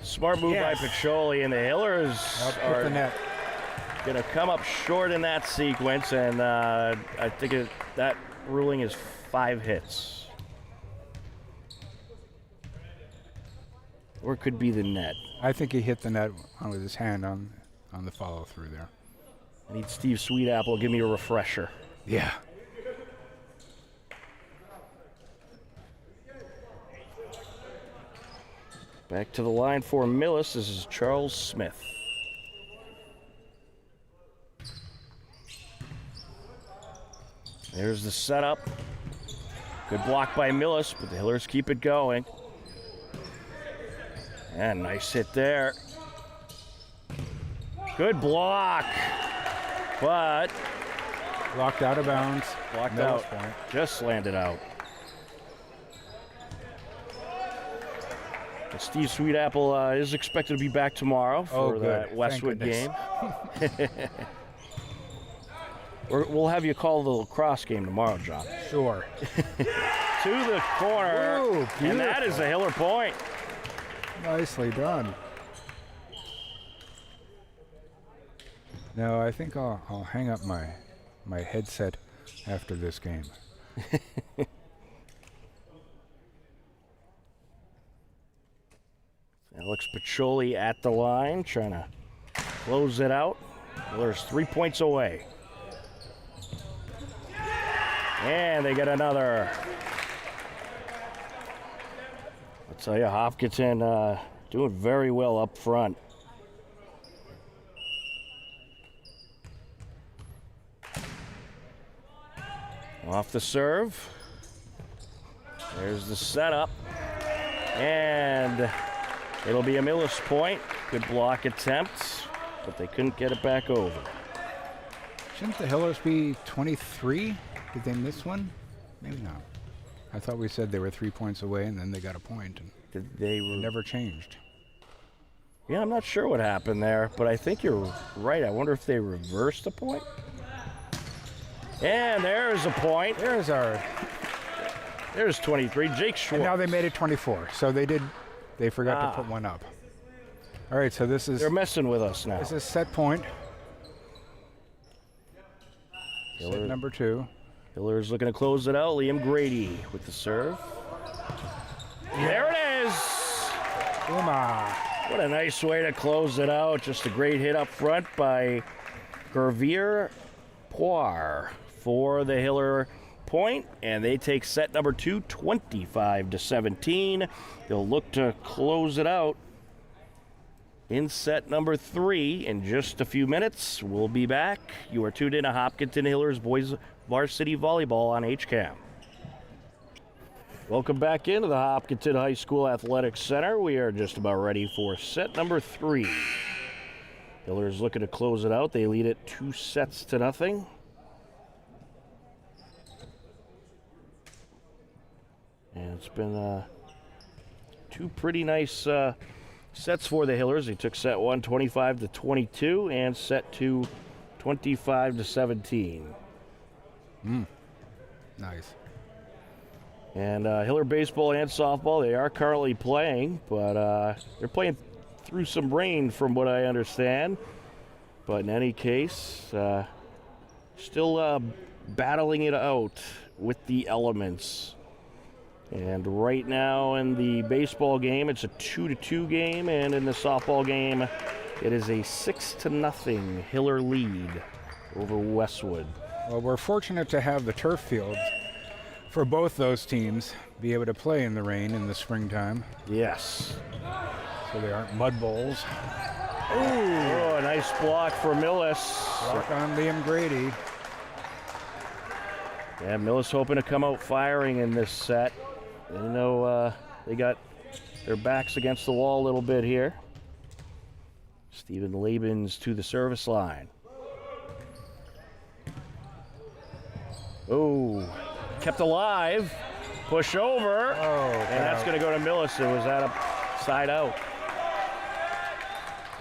smart move by Piccioli, and the Hillers are going to come up short in that sequence, and I think that ruling is 5 hits. Or it could be the net. I think he hit the net with his hand on the follow through there. I need Steve Sweetapple to give me a refresher. Yeah. Back to the line for Millis. This is Charles Smith. There's the setup. Good block by Millis, but the Hillers keep it going. And nice hit there. Good block. But Blocked out of bounds. blocked Millis out. point. Just landed out. And Steve Sweetapple is expected to be back tomorrow for good. that Thank Westwood goodness. game. We'll have you call the lacrosse game tomorrow, John. Sure. To the corner. Ooh, And that is a Hiller point. Nicely done. No, I think I'll hang up my headset after this game. Alex Piccioli at the line, trying to close it out. Hiller's 3 points away. And they get another. I'll tell you, Hopkinton doing very well up front. Off the serve. There's the setup. And it'll be a Millis point. Good block attempt, but they couldn't get it back over. Shouldn't the Hillers be 23? Did they miss one? Maybe not. I thought we said they were 3 points away and then they got a point. And They it were, never changed. yeah, I'm not sure what happened there, but I think you're right. I wonder if they reversed the point. And there's a point. There's 23. Jake Schwartz. And now they made it 24. So they forgot to put one up. All right, so this is They're messing with us now. this is set point. Set Hiller- number 2. Hiller's looking to close it out. Liam Grady with the serve. There it is. Uma. What a nice way to close it out. Just a great hit up front by Gervier Poir for the Hiller point, and they take set number 2, 25-17. They'll look to close it out in set number 3 in just a few minutes. We'll be back. You are tuned in to Hopkinton Hillers Boys Varsity Volleyball on HCAM. Welcome back into the Hopkinton High School Athletics Center. We are just about ready for set number 3. Hillers looking to close it out. They lead it 2-0. And it's been 2 pretty nice sets for the Hillers. They took set 1 25-22 and set 2 25-17. Nice. And Hiller baseball and softball, they are currently playing, but they're playing through some rain from what I understand. But in any case, still battling it out with the elements. And right now in the baseball game, it's a 2-2 game, and in the softball game, it is a 6-0 Hiller lead over Westwood. Well, we're fortunate to have the turf field for both those teams be able to play in the rain in the springtime, Yes. so they aren't mud bowls. Oh, a nice block for Millis. Block on Liam Grady. Yeah, Millis hoping to come out firing in this set. You know, they got their backs against the wall a little bit here. Stephen Labens to the service line. Oh, kept alive. Push over. And that's going to go to Millis. It was at a side out.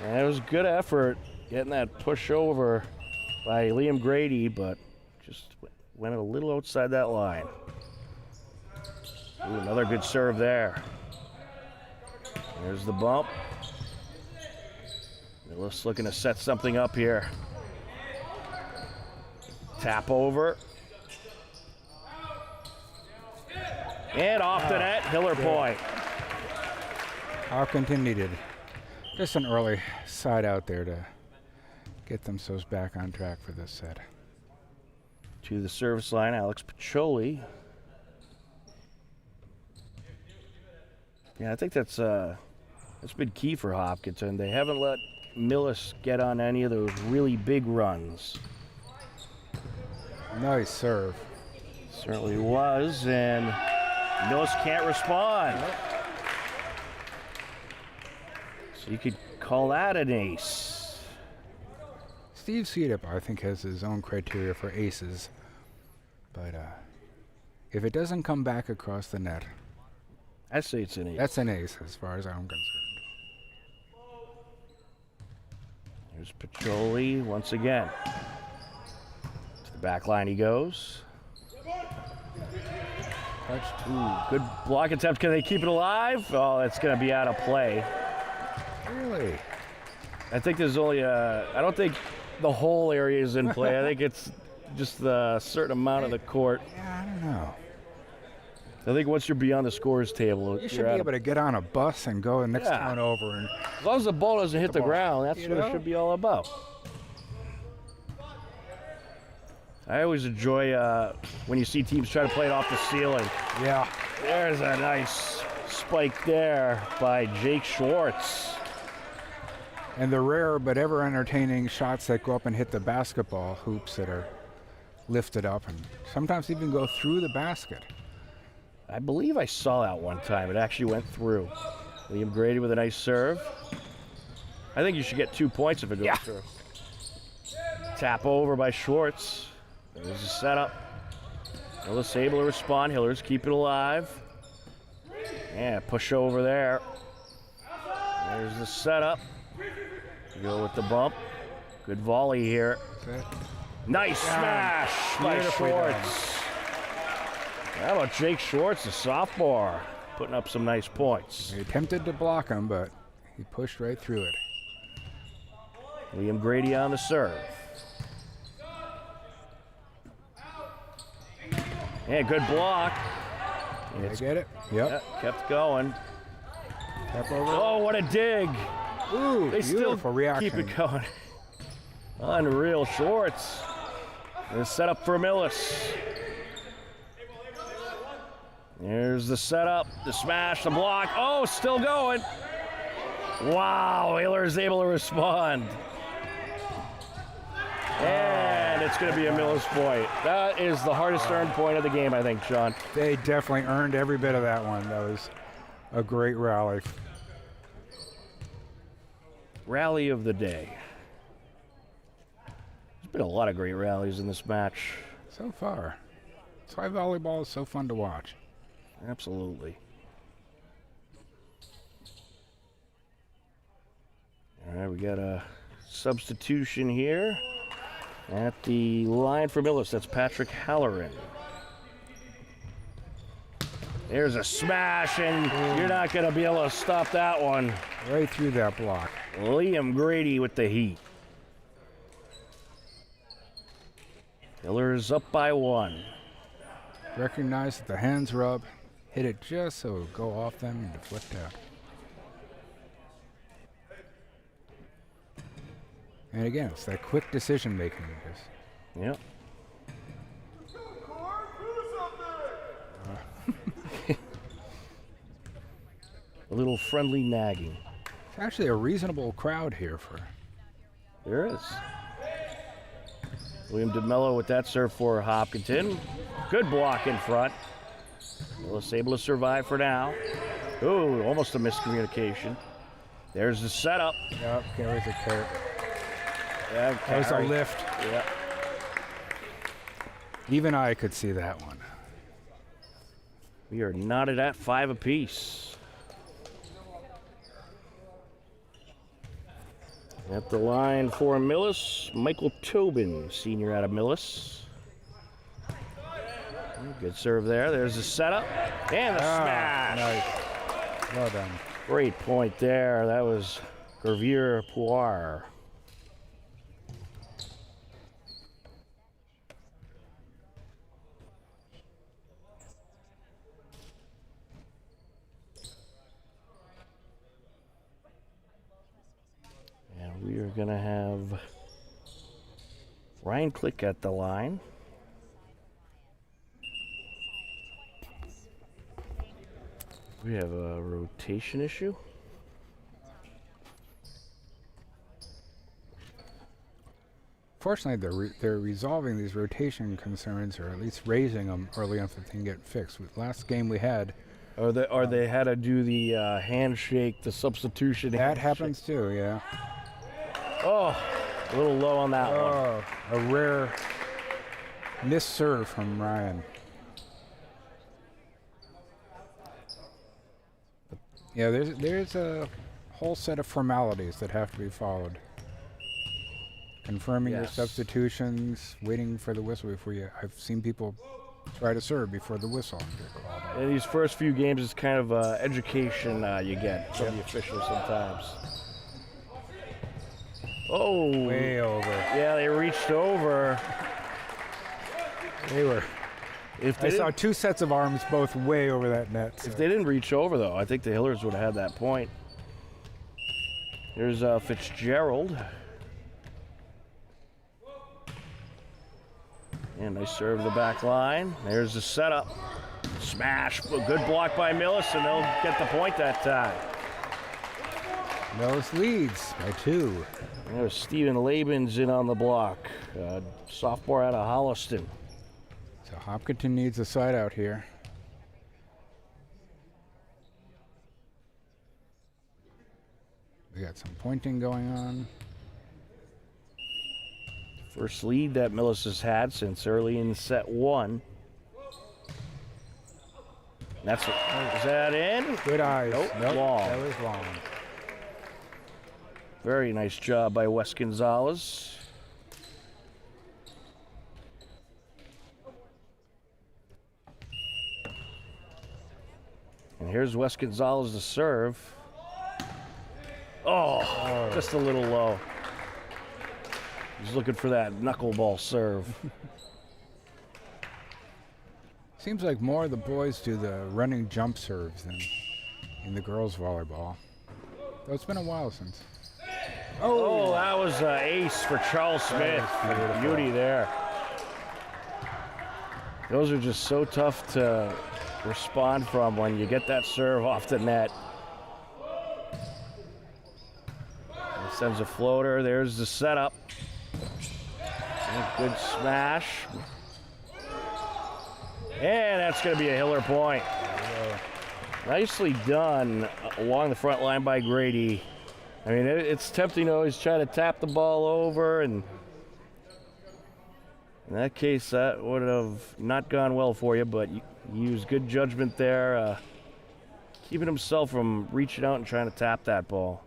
And it was a good effort getting that push over by Liam Grady, but just went a little outside that line. Ooh, another good serve there. There's the bump. Millis looking to set something up here. Tap over. And off the net, Hiller point. Hopkinton needed just an early side out there to get themselves back on track for this set. To the service line, Alex Pacholi. Yeah, I think that's been key for Hopkinton. They haven't let Millis get on any of those really big runs. Nice serve. Certainly was, and Millis can't respond. So you could call that an ace. Steve Seedup, I think, has his own criteria for aces. But if it doesn't come back across the net, I say it's an ace. that's an ace as far as I'm concerned. Here's Pacholi once again. To the back line he goes. Touched. Ooh, good block attempt. Can they keep it alive? Oh, that's going to be out of play. Really? I think there's only I don't think the whole area is in play. I think it's just the certain amount of the court. Yeah, I don't know. I think once you're beyond the scores table, You should you're be out able to get on a bus and go the next Yeah. town over. And as long as the ball doesn't hit the ball. ground, that's You what it know? should be all about. I always enjoy when you see teams try to play it off the ceiling. yeah, There's a nice spike there by Jake Schwartz. and the rare but ever entertaining shots that go up and hit the basketball hoops that are lifted up and sometimes even go through the basket. I believe I saw that one time. It actually went through. Liam Grady with a nice serve. I think you should get 2 points if it goes through. Tap over by Schwartz. There's the setup. Millis able to respond. Hillers keep it alive. Yeah, push over there. There's the setup. Go with the bump. Good volley here. Nice smash by Beautifully done. Schwartz. How about Jake Schwartz, the sophomore, putting up some nice points. He attempted to block him, but he pushed right through it. Liam Grady on the serve. Yeah, good block. Did I It's get it? Yep. kept going. Tap over. Oh, what a dig. Ooh, They still beautiful reaction. keep it going. Unreal. Schwartz. The setup for Millis. There's the setup, the smash, the block. Oh, still going. Wow, Hiller is able to respond. And it's going to be a Millis point. That is the hardest earned point of the game, I think, Sean. They definitely earned every bit of that one. That was a great rally. Rally of the day. There's been a lot of great rallies in this match. So far. That's why volleyball is so fun to watch. Absolutely. All right, we got a substitution here at the line for Millis. That's Patrick Halloran. There's a smash, and you're not going to be able to stop that one. Right through that block. Liam Grady with the heat. Hiller's up by 1. Recognize that the hands rub. Hit it just so it would go off them and deflect out. And again, it's that quick decision making. Yep. A little friendly nagging. It's actually a reasonable crowd here for. There is. William DeMello with that serve for Hopkinton. Good block in front. Millis able to survive for now. Ooh, almost a miscommunication. There's the setup. Yep, carries a carrot. Yeah, That was a carry. lift. Yeah. Even I could see that one. We are knotted at 5 apiece. At the line for Millis, Michael Tobin, senior out of Millis. Good serve there. There's the setup and the smash. Nice. Well done. Great point there. That was Gervier Poir. going to have Ryan Click at the line. We have a rotation issue. Fortunately, they're resolving these rotation concerns, or at least raising them early enough that they can get fixed. Last game we had, Or they had to do the handshake, the substitution. that happens too. Yeah. Oh, a little low on that one. Oh, a rare missed serve from Ryan. Yeah, there's a whole set of formalities that have to be followed. Confirming your Yes. substitutions, waiting for the whistle before you. I've seen people try to serve before the whistle get called out. In these first few games, it's kind of education you get from the officials sometimes. Oh, Way over. yeah, they reached over. They were. If I they, saw didn't, two sets of arms both way over that net. So. if they didn't reach over, though, I think the Hillers would have had that point. Here's Fitzgerald. And nice serve to the back line. There's the setup. Smash. A good block by Millis, and they'll get the point that time. Millis leads by 2. There's Steven Labens in on the block. Sophomore out of Holliston. So Hopkinton needs a side out here. We got some pointing going on. First lead that Millis has had since early in set 1. Is that in? Good eyes. Nope, long. That was long. Very nice job by Wes Gonzalez. And here's Wes Gonzalez to serve. Oh, just a little low. He's looking for that knuckleball serve. Seems like more of the boys do the running jump serves than in the girls' volleyball. Though it's been a while since. Oh, that was an ace for Charles Smith. Beauty there. Those are just so tough to respond from when you get that serve off the net. He sends a floater. There's the setup. Good smash. And that's going to be a Hiller point. Nicely done along the front line by Grady. I mean, it's tempting to always try to tap the ball over, and in that case, that would have not gone well for you, but you used good judgment there, keeping himself from reaching out and trying to tap that ball.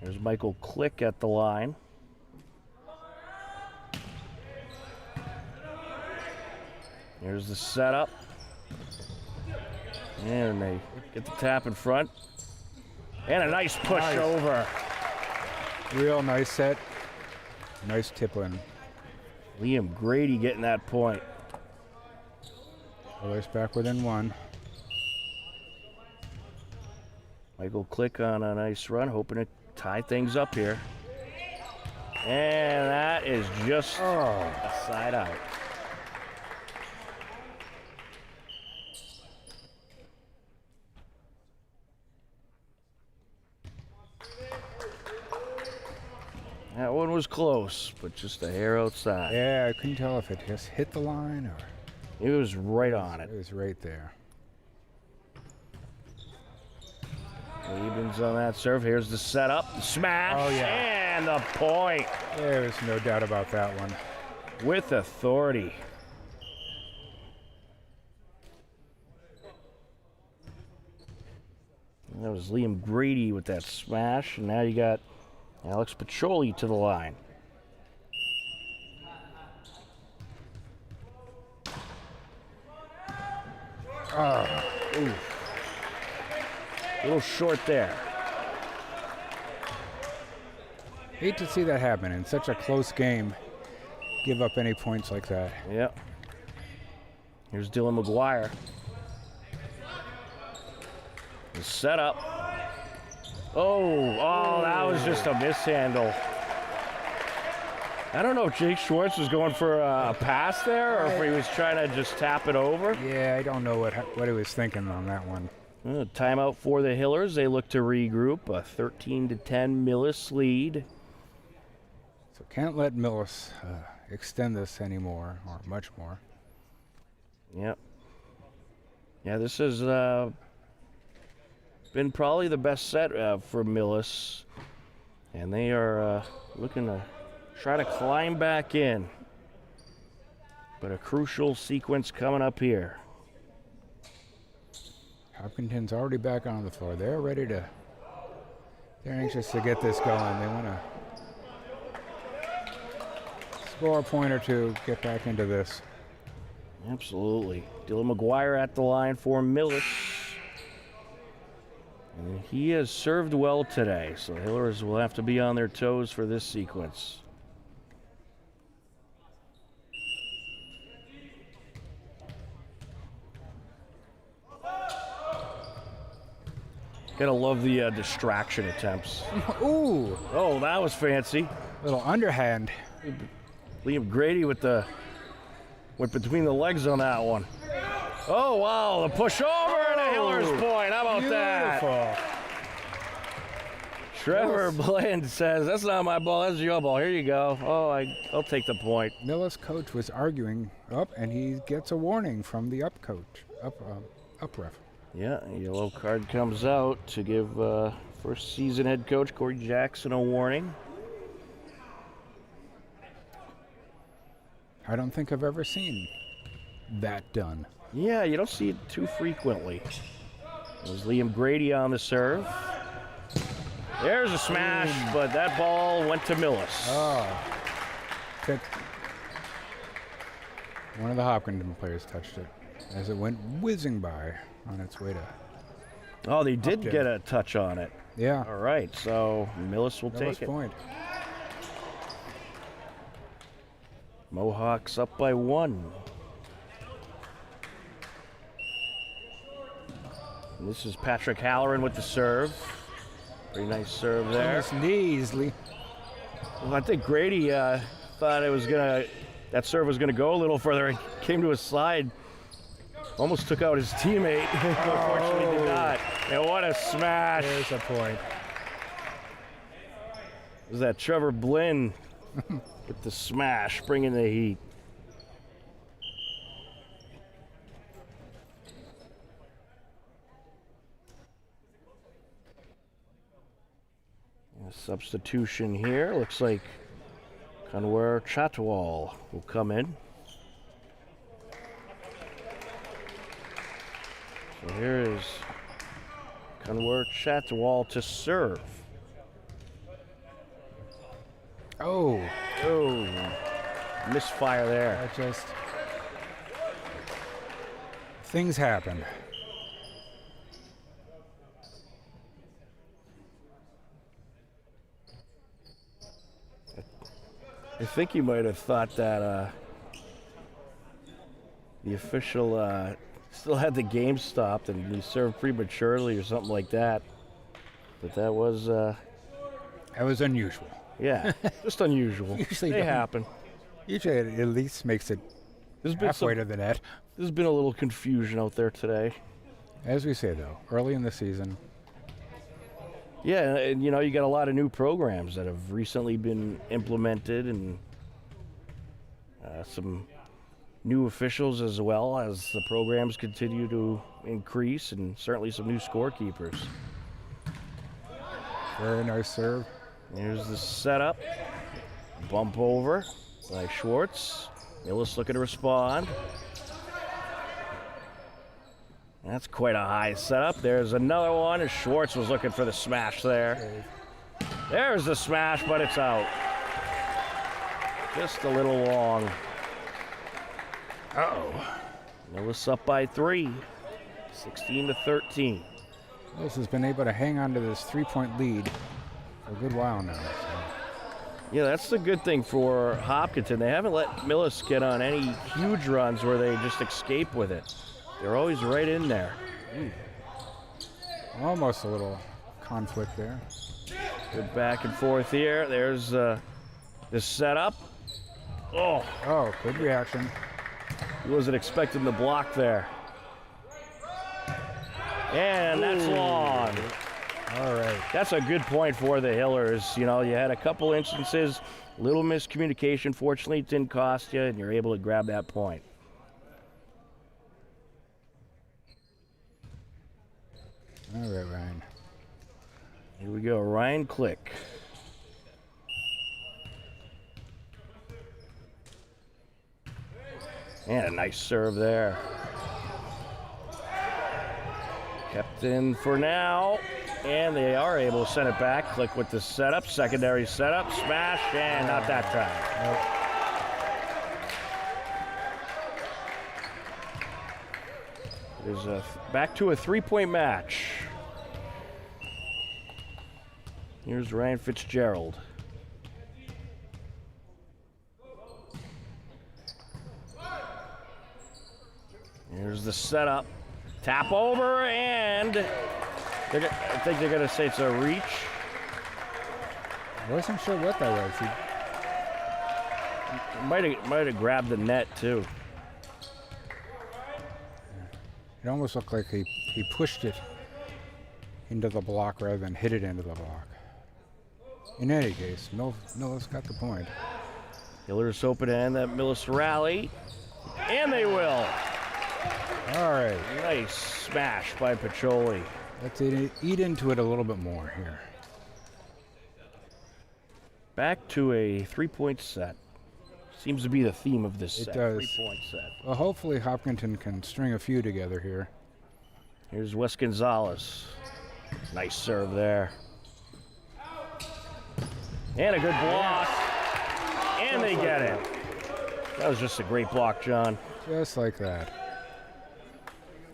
There's Michael Click at the line. Here's the setup. And they get the tap in front. And a nice push over. Real nice set. Nice tip in. Liam Grady getting that point. Others back within 1. Michael Click on a nice run, hoping to tie things up here. And that is just a side out. That one was close, but just a hair outside. Yeah, I couldn't tell if it just hit the line or It was right on it. it was right there. Liebens on that serve. Here's the setup. Smash. Oh, yeah. And the point There's no doubt about that one. with authority. That was Liam Grady with that smash, and now you got Alex Pacholi to the line. A little short there. Hate to see that happen in such a close game. Give up any points like that. Yep. Here's Dylan McGuire. The setup. Oh, that was just a mishandle. I don't know if Jake Schwartz was going for a pass there or if he was trying to just tap it over. Yeah, I don't know what he was thinking on that one. Timeout for the Hillers. They look to regroup. A 13-10 Millis lead. So can't let Millis extend this anymore, or much more. Yep. Yeah, this has been probably the best set for Millis. And they are looking to try to climb back in. But a crucial sequence coming up here. Hopkinton's already back on the floor. They're ready to, they're anxious to get this going. They want to score a point or two, get back into this. Absolutely. Dylan McGuire at the line for Millis. And he has served well today, so the Hillers will have to be on their toes for this sequence. Gotta love the distraction attempts. Ooh, Oh, that was fancy. little underhand. Liam Grady went between the legs on that one. Oh, wow, the push over and a Hillers point. How about that? Beautiful. Trevor Bland says, that's not my ball, that's your ball. Here you go. Oh, I'll take the point. Millis' coach was arguing up, and he gets a warning from the up coach, up ref. Yeah, a yellow card comes out to give first season head coach Corey Jackson a warning. I don't think I've ever seen that done. Yeah, you don't see it too frequently. There's Liam Grady on the serve. There's a smash, but that ball went to Millis. Oh, one of the Hopkinton players touched it as it went whizzing by on its way to. Oh, they did get a touch on it. Yeah. All right, so Millis will Millis take it. point. Mohawks up by 1. And this is Patrick Halloran with the serve. Pretty nice serve there. Nice knees, Lee. Well, I think Grady thought that serve was gonna go a little further. It came to his side, almost took out his teammate. Unfortunately, did not. And what a smash! There's a point. It was that Trevor Blinn with the smash, bringing the heat. A substitution here. Looks like Kanwar Chatwal will come in. So here is Kanwar Chatwal to serve. Oh, Misfire there. that just. Things happen. I think he might have thought that the official still had the game stopped and he served prematurely or something like that. But that was, unusual. yeah, just unusual. Usually they don't. happen. Usually it at least makes it halfway to the net. There's been a little confusion out there today. As we say, though, early in the season. Yeah, and you got a lot of new programs that have recently been implemented and some new officials as well as the programs continue to increase, and certainly some new scorekeepers. Very nice serve. Here's the setup. Bump over by Schwartz. Millis looking to respond. That's quite a high setup. There's another one, and Schwartz was looking for the smash there. There's the smash, but it's out. Just a little long. Uh-oh. Millis up by 3, 16-13. Millis has been able to hang on to this 3-point lead for a good while now. So. Yeah, that's the good thing for Hopkinton. They haven't let Millis get on any huge runs where they just escape with it. They're always right in there. Almost a little conflict there. Good back and forth here. There's this setup. Oh, good reaction. He wasn't expecting the block there. And that's long. All right. That's a good point for the Hillers. You know, you had a couple instances, little miscommunication. Fortunately, it didn't cost you, and you're able to grab that point. All right, Ryan. Here we go, Ryan Click. And a nice serve there. Kept in for now, and they are able to send it back. Click with the setup, secondary setup, smash, and not that time. Nope. It is back to a 3-point match. Here's Ryan Fitzgerald. Here's the setup. Tap over, and I think they're going to say it's a reach. I wasn't sure what that was. He might have grabbed the net, too. It almost looked like he pushed it into the block rather than hit it into the block. In any case, Millis got the point. Hillers hoping to end that Millis rally, and they will. All right. Nice smash by Pacioli. Let's eat into it a little bit more here. Back to a 3-point set. Seems to be the theme of this set. It does. 3-point set. Well, hopefully Hopkinton can string a few together here. Here's Wes Gonzalez. Nice serve there. And a good block. And they get it. That was just a great block, John. Just like that.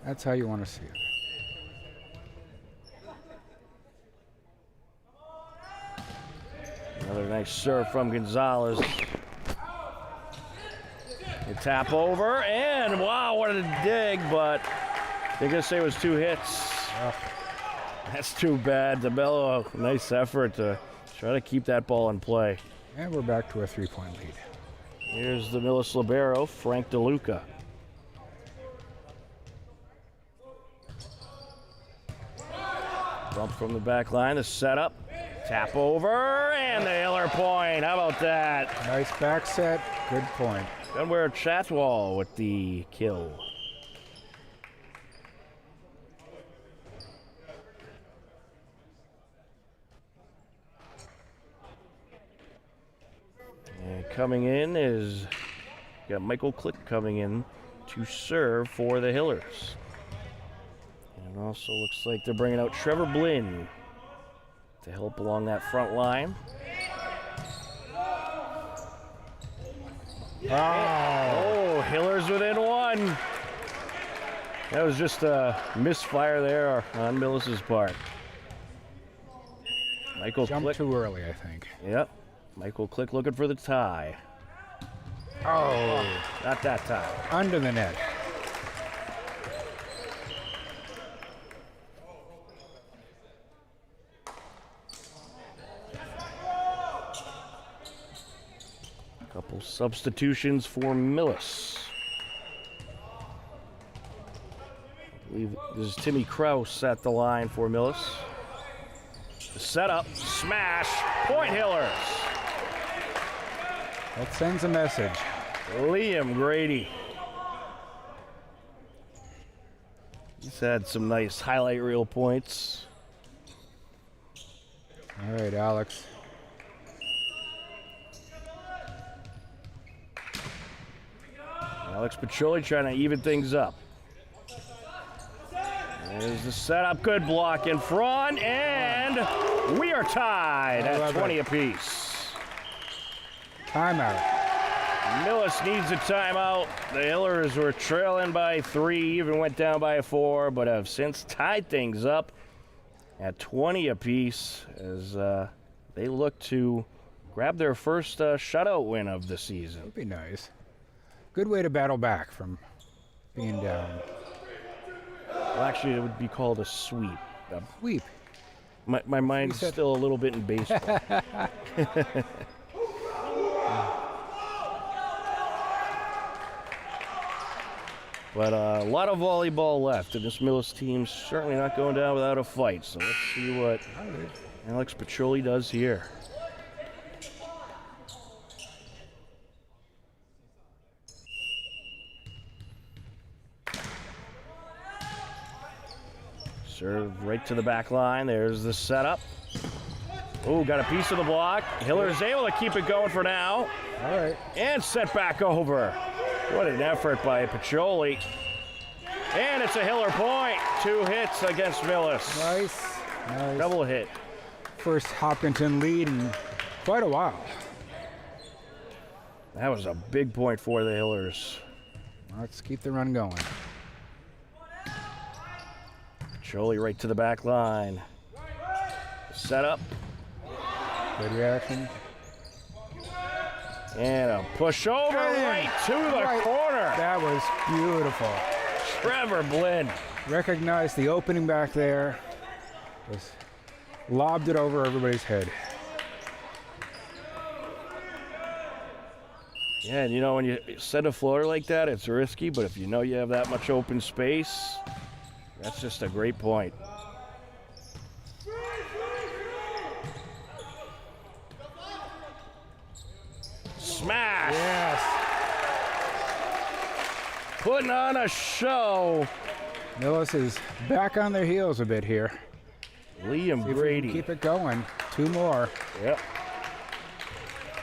That's how you want to see it. Another nice serve from Gonzalez. The tap over, and wow, what a dig, but they're going to say it was 2 hits. That's too bad. DeBello, nice effort to try to keep that ball in play. And we're back to a 3-point lead. Here's the Millis libero, Frank DeLuca. Bump from the back line, the setup, tap over, and the Hiller point. How about that? Nice back set, good point. Gunware Chatwall with the kill. And coming in is, got Michael Click coming in to serve for the Hillers. And also looks like they're bringing out Trevor Blinn to help along that front line. Oh, Hillers within 1. That was just a misfire there on Millis's part. Michael Jumped Click. too early, I think. Yep. Michael Click looking for the tie. Oh, Not that time. under the net. Couple substitutions for Millis. I believe this is Timmy Kraus at the line for Millis. The setup, smash, point Hillers. That sends a message. Liam Grady. He's had some nice highlight reel points. All right, Alex. Alex Pacioli trying to even things up. There's the setup, good block in front, and we are tied at 20 apiece. Timeout. Millis needs a timeout. The Hillers were trailing by 3, even went down by 4, but have since tied things up at 20 apiece as they look to grab their first shutout win of the season. That'd be nice. Good way to battle back from being down. Well, actually, it would be called a sweep. Sweep. My mind's still a little bit in baseball. But a lot of volleyball left, and this Millis team's certainly not going down without a fight. So let's see what Alex Piccioli does here. Serve right to the back line. There's the setup. Oh, got a piece of the block. Hiller's able to keep it going for now. All right. And set back over. What an effort by Piccioli. And it's a Hiller point. 2 hits against Millis. Nice. Double hit. First Hopkinton lead in quite a while. That was a big point for the Hillers. Let's keep the run going. Piccioli right to the back line. Set up. Good reaction. And a push over right to the corner. That was beautiful. Trevor Blinn. Recognized the opening back there. Just lobbed it over everybody's head. Yeah, and you know, when you set a floater like that, it's risky, but if you know you have that much open space, that's just a great point. Smash! Yes. Putting on a show. Millis is back on their heels a bit here. Liam See if we can Grady. keep it going. 2 more. Yep.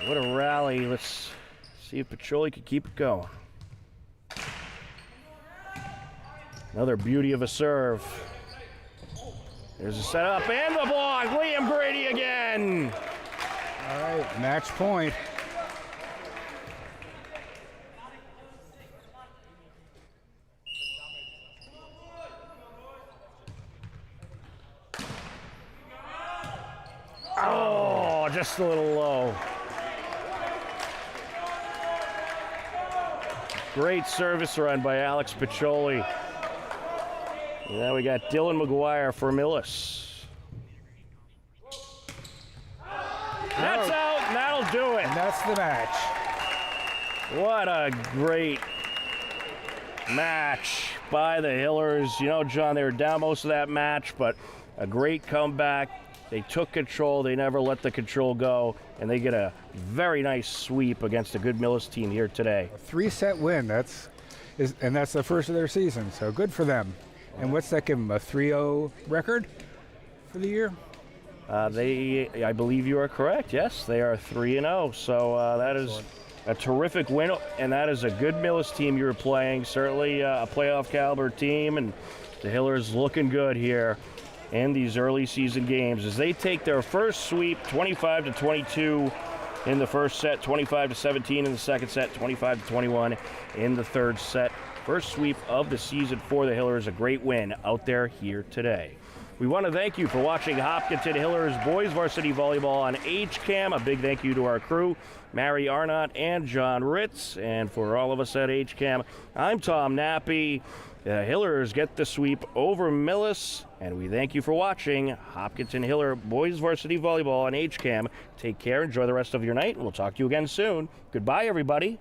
What a rally. Let's see if Piccioli can keep it going. Another beauty of a serve. There's a setup and the block. Liam Grady again. All right, match point. Oh, just a little low. Great service run by Alex Piccioli. And now we got Dylan McGuire for Millis. That's out, and that'll do it. And that's the match. What a great match by the Hillers. You know, John, they were down most of that match, but a great comeback. They took control. They never let the control go, and they get a very nice sweep against a good Millis team here today. A 3-set win. That's the first of their season, so good for them. And what's that give them, a 3-0 record for the year? I believe you are correct. Yes, they are 3-0. So that is a terrific win, and that is a good Millis team you're playing. Certainly a playoff caliber team, and the Hillers looking good here in these early season games as they take their first sweep, 25-22 in the first set, 25-17 in the second set, 25-21 in the third set. First sweep of the season for the Hillers, a great win out there here today. We want to thank you for watching Hopkinton Hillers Boys Varsity Volleyball on HCAM. A big thank you to our crew, Mary Arnott and John Ritz. And for all of us at HCAM, I'm Tom Nappy. The Hillers get the sweep over Millis, and we thank you for watching Hopkinton Hiller Boys Varsity Volleyball on HCAM. Take care, enjoy the rest of your night, and we'll talk to you again soon. Goodbye, everybody.